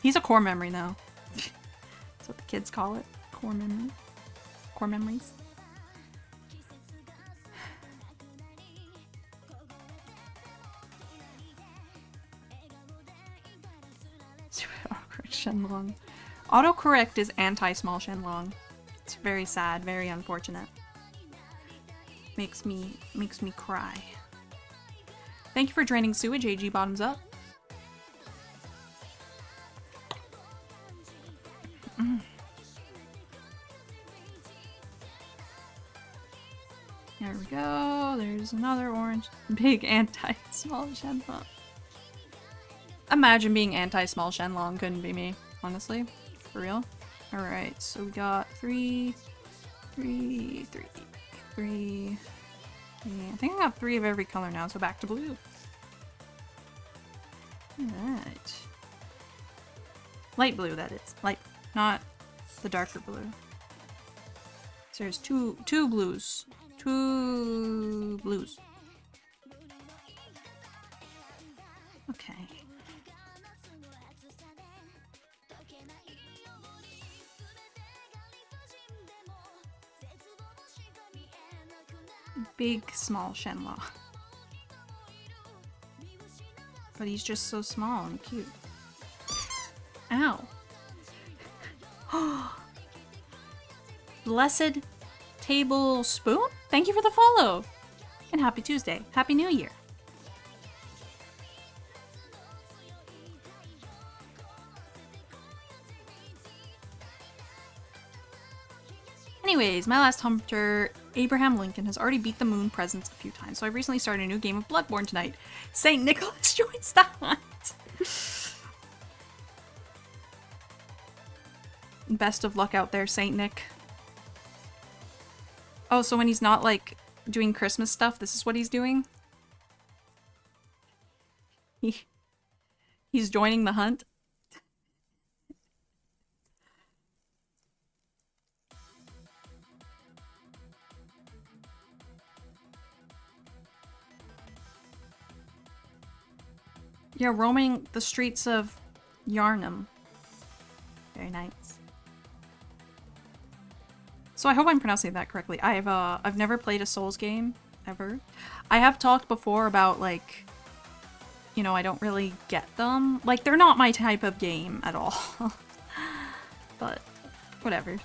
He's a core memory now. That's what the kids call it. Core memory. Core memories. Autocorrect Shenlong. Autocorrect is anti-small Shenlong. It's very sad, very unfortunate. Makes me cry. Thank you for draining sewage, AG bottoms up. There we go. There's another orange. Big anti-small Shenlong. Imagine being anti-small Shenlong. Couldn't be me, honestly. For real. Alright, so we got three. I think I got 3 of every color now, so back to blue. Alright. Light blue, that is. Light, not the darker blue. So there's two blues. 2 blues. Okay. Big, small Shenhua. But he's just so small and cute. Ow. Blessed Tablespoon? Thank you for the follow! And happy Tuesday. Happy New Year. Anyways, my last hunter, Abraham Lincoln, has already beat the moon presence a few times, so I recently started a new game of Bloodborne tonight. St. Nicholas joins the hunt! Best of luck out there, Saint Nick. Oh, so when he's not, like, doing Christmas stuff, this is what he's doing? He's joining the hunt? Yeah, roaming the streets of Yarnum. Very nice. So I hope I'm pronouncing that correctly. I've never played a Souls game, ever. I have talked before about, like, you know, I don't really get them. Like, they're not my type of game at all. But, whatever.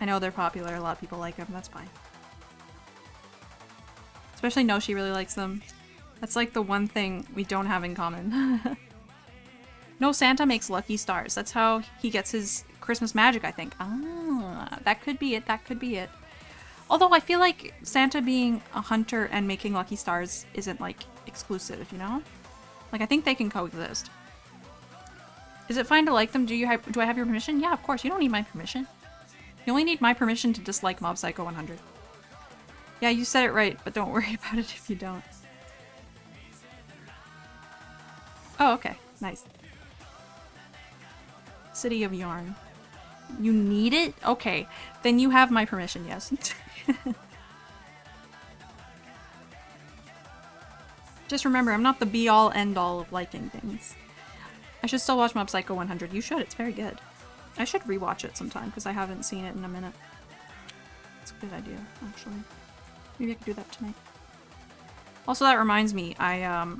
I know they're popular, a lot of people like them, that's fine. Especially Noshi really likes them. That's like the one thing we don't have in common. No, Santa makes lucky stars. That's how he gets his Christmas magic, I think. Ah, that could be it, that could be it. Although I feel like Santa being a hunter and making lucky stars isn't, like, exclusive, you know? Like, I think they can coexist. Is it fine to like them? Do I have your permission? Yeah, of course. You don't need my permission. You only need my permission to dislike Mob Psycho 100. Yeah, you said it right, but don't worry about it if you don't. Oh, okay. Nice. City of Yarn. You need it? Okay. Then you have my permission, yes. Just remember, I'm not the be-all, end-all of liking things. I should still watch Mob Psycho 100. You should. It's very good. I should rewatch it sometime, because I haven't seen it in a minute. It's a good idea, actually. Maybe I could do that tonight. Also, that reminds me, I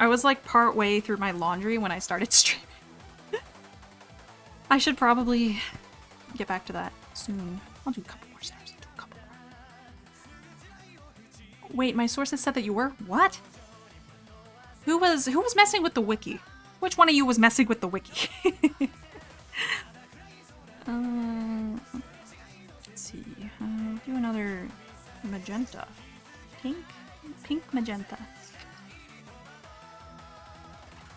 was like part way through my laundry when I started streaming. I should probably get back to that soon. I'll do a couple more stars. Do a couple more. Wait, my sources said that you were? What? Who was messing with the wiki? Which one of you was messing with the wiki? Let's see. Do another magenta. Pink magenta.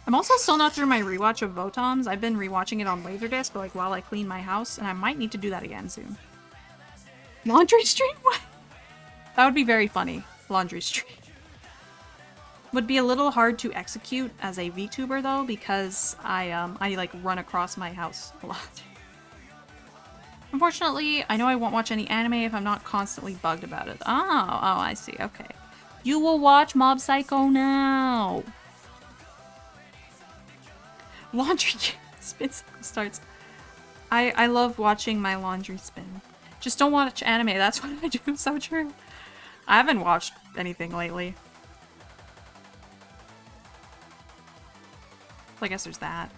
I'm also still not through my rewatch of Votoms. I've been rewatching it on Laserdisc, like while I clean my house, and I might need to do that again soon. Laundry stream? What? That would be very funny. Laundry stream. Would be a little hard to execute as a VTuber though, because I like run across my house a lot. Unfortunately, I know I won't watch any anime if I'm not constantly bugged about it. Oh, I see. Okay. You will watch Mob Psycho now. Laundry spin starts. I love watching my laundry spin. Just don't watch anime. That's what I do. So true. I haven't watched anything lately. So I guess there's that.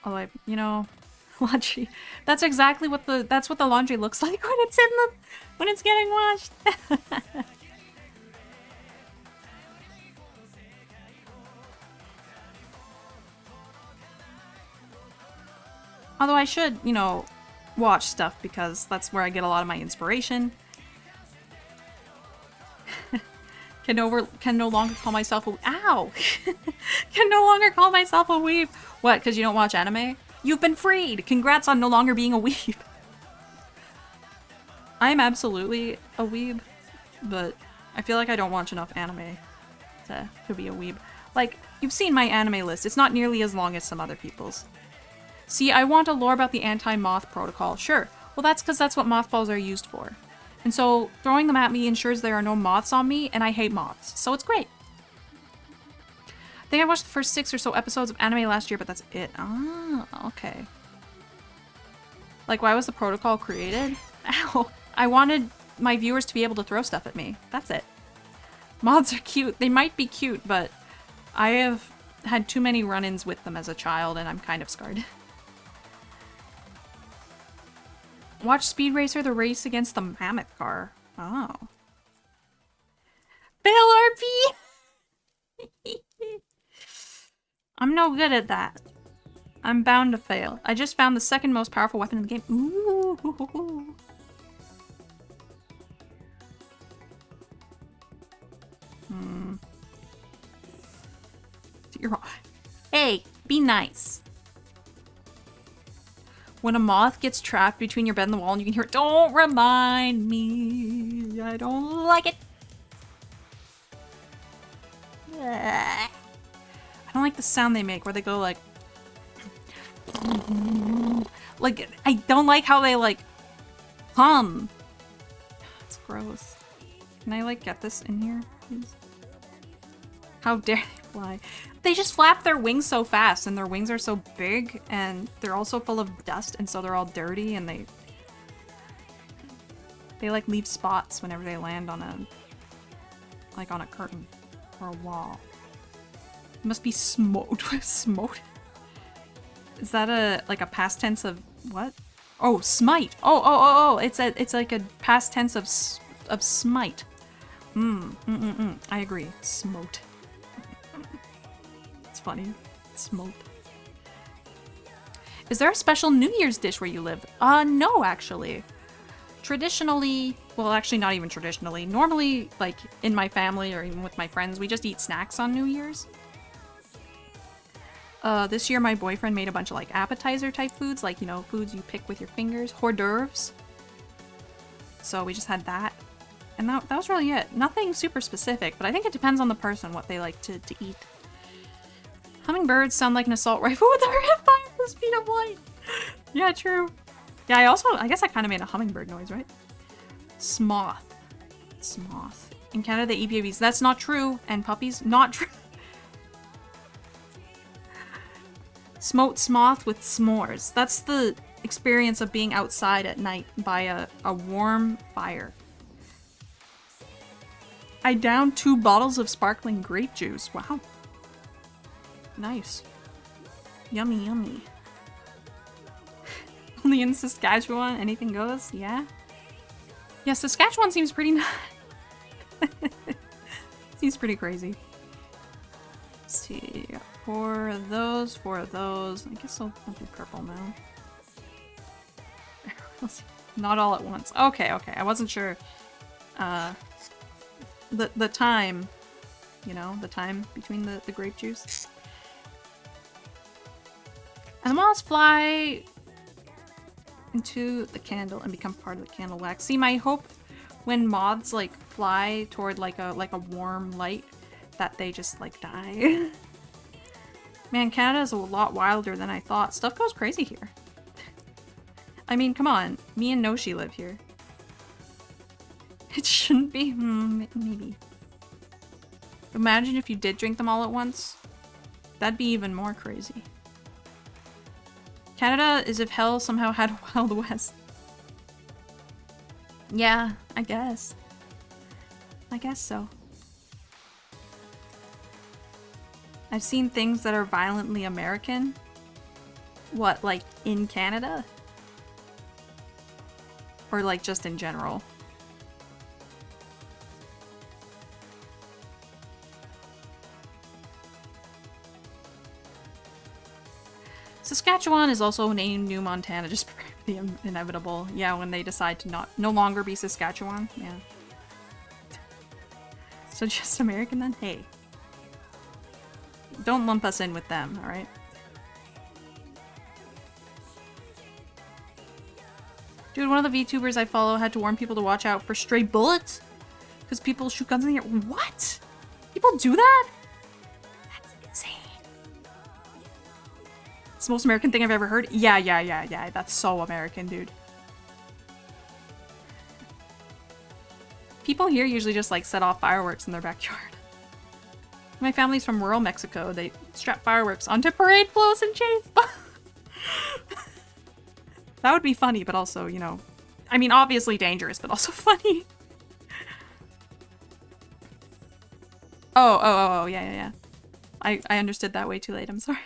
Although you know, laundry. That's exactly what that's what the laundry looks like when it's getting washed. Although I should, you know, watch stuff because that's where I get a lot of my inspiration. Can no longer call myself a ow. Can no longer call myself a weeb. What? Because you don't watch anime? You've been freed. Congrats on no longer being a weeb. I am absolutely a weeb, but I feel like I don't watch enough anime to be a weeb. Like, you've seen my anime list. It's not nearly as long as some other people's. See, I want a lore about the anti-moth protocol. Sure. Well, that's because that's what mothballs are used for. And so throwing them at me ensures there are no moths on me, and I hate moths. So it's great. I think I watched the first 6 or so episodes of anime last year, but that's it. Ah, okay. Like, why was the protocol created? Ow. I wanted my viewers to be able to throw stuff at me. That's it. Moths are cute. They might be cute, but I have had too many run-ins with them as a child, and I'm kind of scarred. Watch Speed Racer, the race against the mammoth car. Oh. Fail RP! I'm no good at that. I'm bound to fail. I just found the second most powerful weapon in the game. Ooh. You're wrong. Hey, be nice. When a moth gets trapped between your bed and the wall and you can hear it, don't remind me. I don't like it. I don't like the sound they make where they go like... Like, I don't like how they like hum. It's gross. Can I like get this in here, please? How dare they fly? They just flap their wings so fast, and their wings are so big, and they're also full of dust, and so they're all dirty, and they like leave spots whenever they land on a on a curtain or a wall. It must be smote. Smote. Is that a a past tense of what? Oh, smite. Oh. It's like a past tense of smite. I agree. Smote. It's funny. Smote. Is there a special New Year's dish where you live? No, actually. Traditionally, well, actually not even traditionally. Normally, like in my family or even with my friends, we just eat snacks on New Year's. This year my boyfriend made a bunch of like appetizer type foods, like, you know, foods you pick with your fingers, hors d'oeuvres. So we just had that. And that was really it. Nothing super specific, but I think it depends on the person, what they like to eat. Hummingbirds sound like an assault rifle with a rimfire at the speed of light. Yeah, true. Yeah, I guess I kind of made a hummingbird noise, right? Smoth. Smoth. In Canada, they eat babies. That's not true. And puppies, not true. Smote smoth with s'mores. That's the experience of being outside at night by a warm fire. I downed 2 bottles of sparkling grape juice. Wow. Nice. Yummy, yummy. Only in Saskatchewan, anything goes? Yeah? Yeah, Saskatchewan seems pretty nice. Seems pretty crazy. Let's see. 4 of those, 4 of those. I guess I'll do purple now. Not all at once. Okay. I wasn't sure. The time, you know, the time between the grape juice. And the moths fly into the candle and become part of the candle wax. See, my hope when moths like fly toward like a warm light that they just like die. Man, Canada is a lot wilder than I thought. Stuff goes crazy here. I mean, come on. Me and Noshi live here. It shouldn't be. Maybe. Imagine if you did drink them all at once. That'd be even more crazy. Canada is if hell somehow had a Wild West. Yeah, I guess. I guess so. I've seen things that are violently American. What, like in Canada? Or like just in general? Saskatchewan is also named New Montana, just for the inevitable. Yeah, when they decide to no longer be Saskatchewan. Yeah. So just American then? Hey. Don't lump us in with them, alright? Dude, one of the VTubers I follow had to warn people to watch out for stray bullets. Because people shoot guns in the air. What? People do that? That's insane. It's the most American thing I've ever heard. Yeah. That's so American, dude. People here usually just like set off fireworks in their backyard. My family's from rural Mexico. They strap fireworks onto parade floats and chase them. That would be funny, but also, you know, I mean, obviously dangerous, but also funny. Oh, yeah. I understood that way too late. I'm sorry.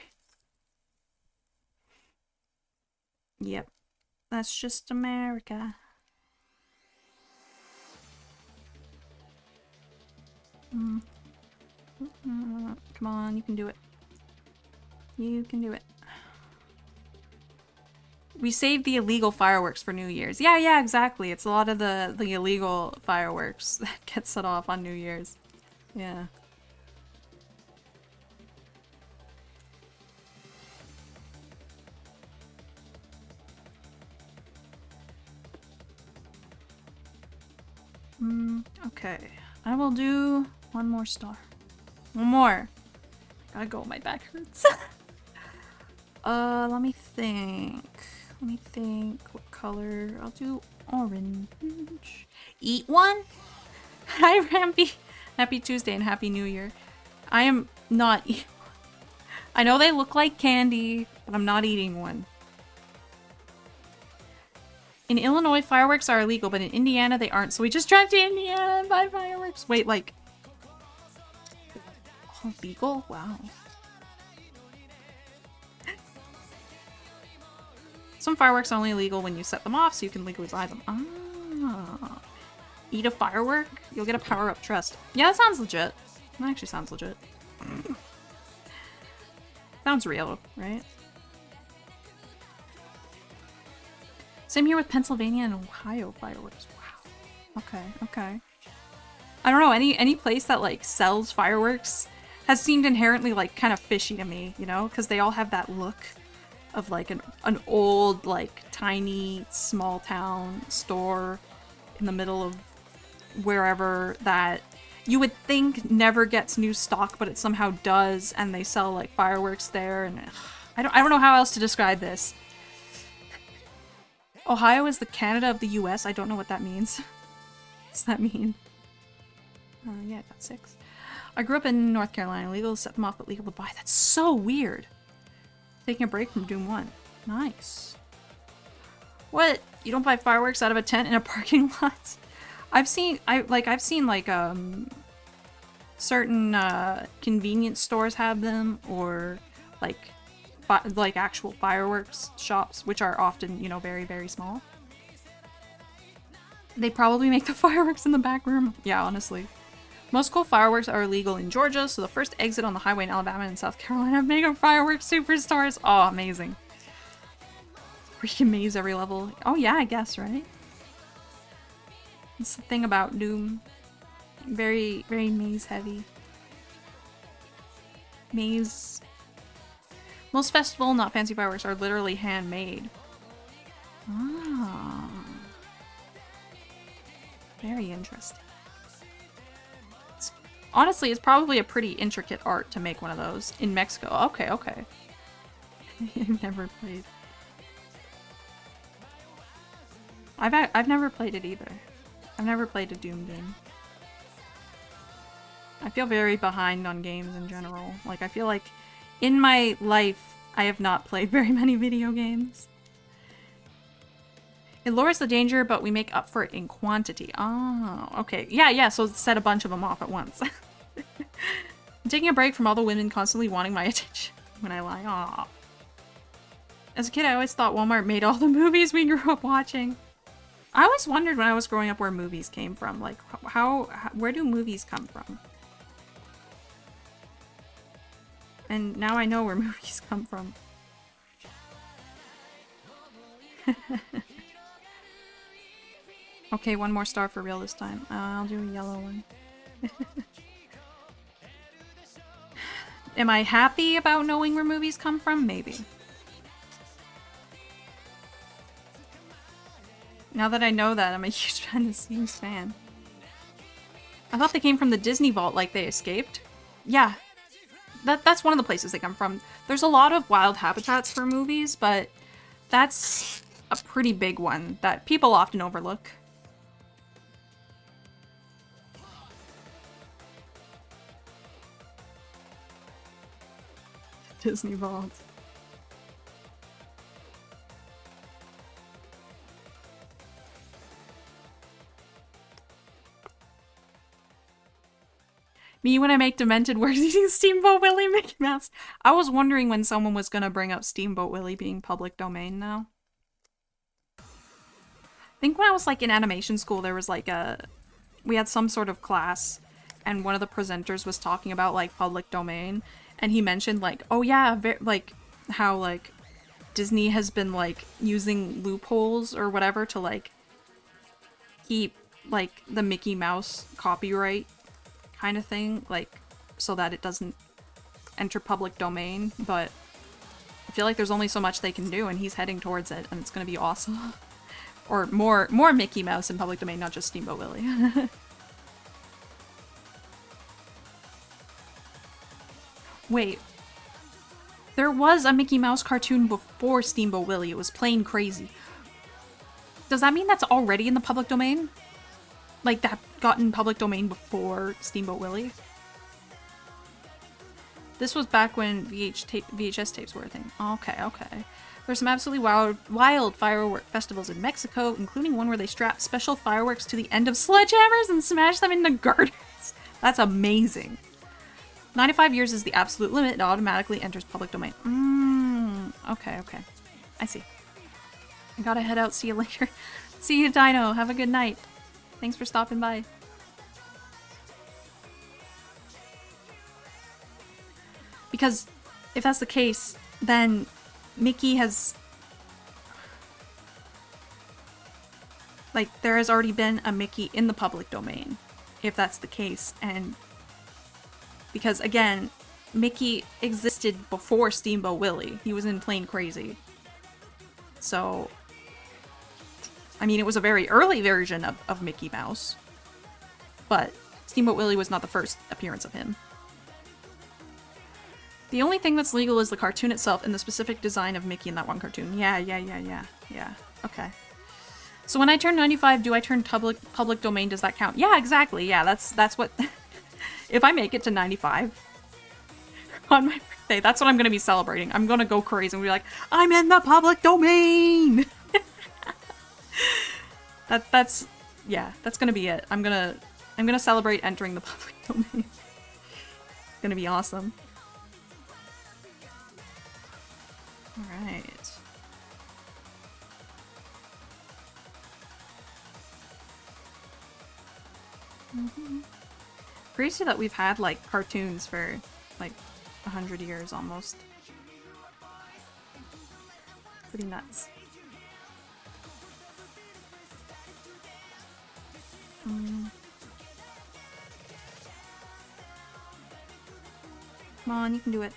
Yep. That's just America. Come on, you can do it. You can do it. We saved the illegal fireworks for New Year's. Yeah, exactly. It's a lot of the illegal fireworks that get set off on New Year's. Yeah. Okay. I will do one more star. One more. Gotta go, my back hurts. Let me think. What color? I'll do orange. Eat one? Hi, Rampy. Happy Tuesday and Happy New Year. I am not eating one. I know they look like candy, but I'm not eating one. In Illinois, fireworks are illegal, but in Indiana, they aren't. So we just drive to Indiana and buy fireworks. Wait, like... Oh, legal? Wow. Some fireworks are only illegal when you set them off, so you can legally buy them. Ah. Eat a firework? You'll get a power-up trust. Yeah, that sounds legit. That actually sounds legit. Sounds real, right? Same here with Pennsylvania and Ohio fireworks. Wow. Okay. I don't know, any place that like sells fireworks has seemed inherently like kind of fishy to me, you know? Because they all have that look of like an old, like tiny, small town store in the middle of wherever that you would think never gets new stock, but it somehow does, and they sell like fireworks there, and I don't know how else to describe this. Ohio is the Canada of the US. I don't know what that means. What does that mean? Yeah, I got 6. I grew up in North Carolina. Legal to set them off, but legal to buy. That's so weird. Taking a break from Doom 1. Nice. What? You don't buy fireworks out of a tent in a parking lot? I've seen certain convenience stores have them, or like actual fireworks shops, which are often, you know, very, very small. They probably make the fireworks in the back room. Yeah, honestly. Most school fireworks are illegal in Georgia, so the first exit on the highway in Alabama and South Carolina have mega fireworks superstars. Oh, amazing. Freaking maze every level. Oh yeah, I guess, right? That's the thing about Doom. Very, very maze heavy. Maze. Most festival, not fancy fireworks, are literally handmade. Ah. Very interesting. Honestly, it's probably a pretty intricate art to make one of those in Mexico. Okay. I've never played. I've never played it either. I've never played a Doom game. I feel very behind on games in general. Like, I feel like in my life, I have not played very many video games. It lowers the danger, but we make up for it in quantity. Oh, okay. Yeah, so set a bunch of them off at once. I'm taking a break from all the women constantly wanting my attention when I lie. Aw. As a kid, I always thought Walmart made all the movies we grew up watching. I always wondered when I was growing up where movies came from. Like, where do movies come from? And now I know where movies come from. Okay, one more star for real this time. I'll do a yellow one. Am I happy about knowing where movies come from? Maybe. Now that I know that, I'm a huge Fantasy fan. I thought they came from the Disney vault, like they escaped. Yeah. that's one of the places they come from. There's a lot of wild habitats for movies, but that's a pretty big one that people often overlook. Disney Vault. Me when I make Demented words using Steamboat Willie Mickey Mouse. I was wondering when someone was gonna bring up Steamboat Willie being public domain now. I think when I was like in animation school, there was like we had some sort of class and one of the presenters was talking about like public domain and he mentioned like, oh yeah, like how like Disney has been like using loopholes or whatever to like keep like the Mickey Mouse copyright kind of thing, like so that it doesn't enter public domain, but I feel like there's only so much they can do and he's heading towards it and it's gonna be awesome. Or more Mickey Mouse in public domain, not just Steamboat Willie. Wait. There was a Mickey Mouse cartoon before Steamboat Willie. It was Plain Crazy. Does that mean that's already in the public domain? Like, that got in public domain before Steamboat Willie? This was back when VHS tapes were a thing. Okay, okay. There's some absolutely wild firework festivals in Mexico, including one where they strap special fireworks to the end of sledgehammers and smash them into gardens. That's amazing. 95 years is the absolute limit. It automatically enters public domain. Okay, okay. I see. I gotta head out. See you later. See you, Dino. Have a good night. Thanks for stopping by. Because if that's the case, then Mickey has... like, there has already been a Mickey in the public domain, if that's the case, and... because, again, Mickey existed before Steamboat Willie. He was in Plain Crazy. So... I mean, it was a very early version of Mickey Mouse. But Steamboat Willie was not the first appearance of him. The only thing that's legal is the cartoon itself and the specific design of Mickey in that one cartoon. Yeah. Okay. So when I turn 95, do I turn public domain? Does that count? Yeah, exactly. Yeah, that's what... if I make it to 95 on my birthday, that's what I'm going to be celebrating. I'm going to go crazy and be like, I'm in the public domain! That's gonna be it. I'm gonna celebrate entering the public domain. It's gonna be awesome. Alright. Crazy that we've had like cartoons for like 100 years almost. Pretty nuts. Come on, you can do it.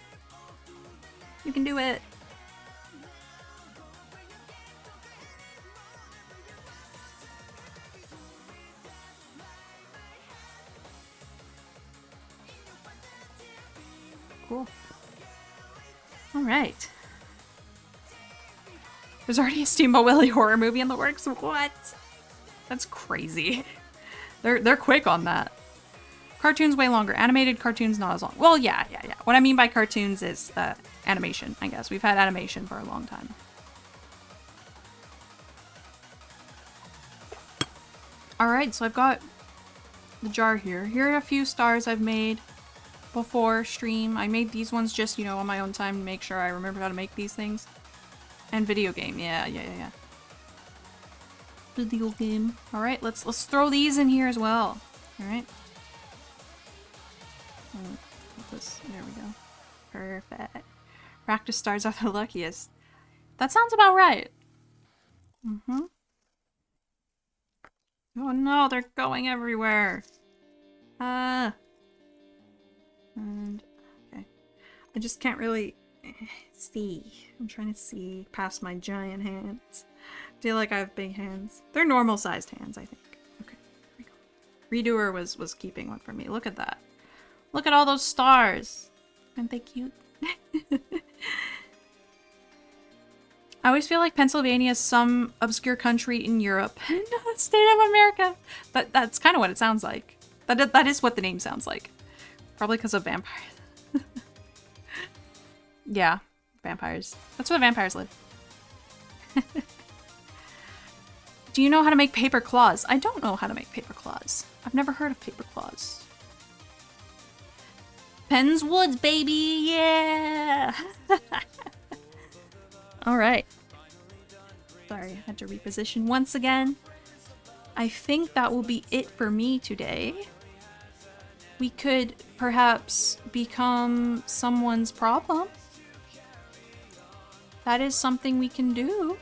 You can do it! Cool. Alright. There's already a Steamboat Willie horror movie in the works? What? That's crazy. They're quick on that. Cartoons way longer. Animated cartoons not as long. Well, yeah. What I mean by cartoons is animation, I guess. We've had animation for a long time. Alright, so I've got the jar here. Here are a few stars I've made before stream. I made these ones just, you know, on my own time to make sure I remember how to make these things. And video game. Yeah. Video game. Alright, let's throw these in here as well. Alright. There we go. Perfect. Practice stars are the luckiest. That sounds about right. Oh no, they're going everywhere. And okay. I just can't really see. I'm trying to see past my giant hands. I feel like I have big hands. They're normal sized hands, I think. Okay, there we go. Redoer was keeping one for me. Look at that. Look at all those stars. Aren't they cute? I always feel like Pennsylvania is some obscure country in Europe, not a state of America. But that's kind of what it sounds like. That is what the name sounds like. Probably because of vampires. Yeah, vampires. That's where the vampires live. Do you know how to make paper claws? I don't know how to make paper claws. I've never heard of paper claws. Penn's Woods, baby! Yeah! Alright. Sorry, I had to reposition once again. I think that will be it for me today. We could perhaps become someone's problem. That is something we can do.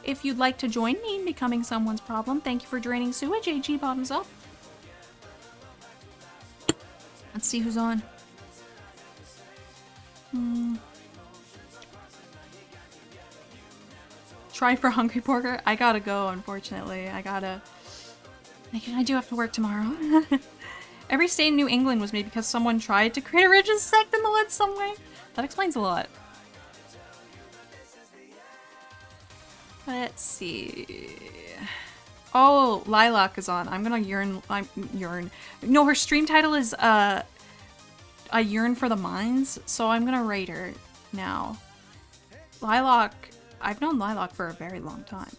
If you'd like to join me in becoming someone's problem, thank you for joining Sewage. AG bottoms up. Let's see who's on. Try for Hungry Porker. I gotta go, unfortunately. I do have to work tomorrow. Every state in New England was made because someone tried to create a religious sect in the woods some way. That explains a lot. Let's see. Oh, Lilac is on. I'm gonna yearn. No, her stream title is I yearn for the mines, so I'm gonna rate her now. Lilac, I've known Lilac for a very long time.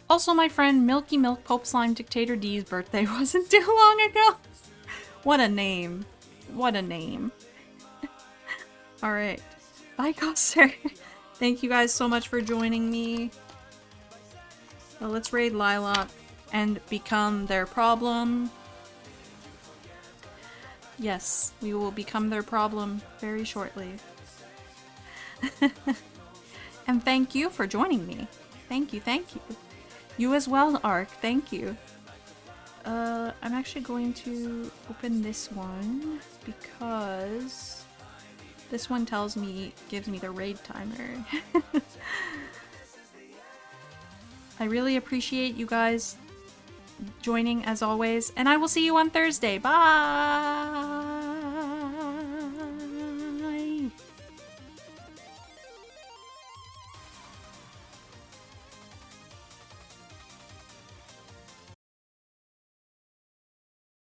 Also, my friend Milky Milk Pope Slime Dictator D's birthday wasn't too long ago. What a name. What a name. Alright. Bye, Coster. Thank you guys so much for joining me. Well, let's raid Lilac and become their problem. Yes, we will become their problem very shortly. And thank you for joining me. Thank you, thank you. You as well, Ark. Thank you. I'm actually going to open this one because this one gives me the raid timer. I really appreciate you guys joining as always, and I will see you on Thursday. Bye!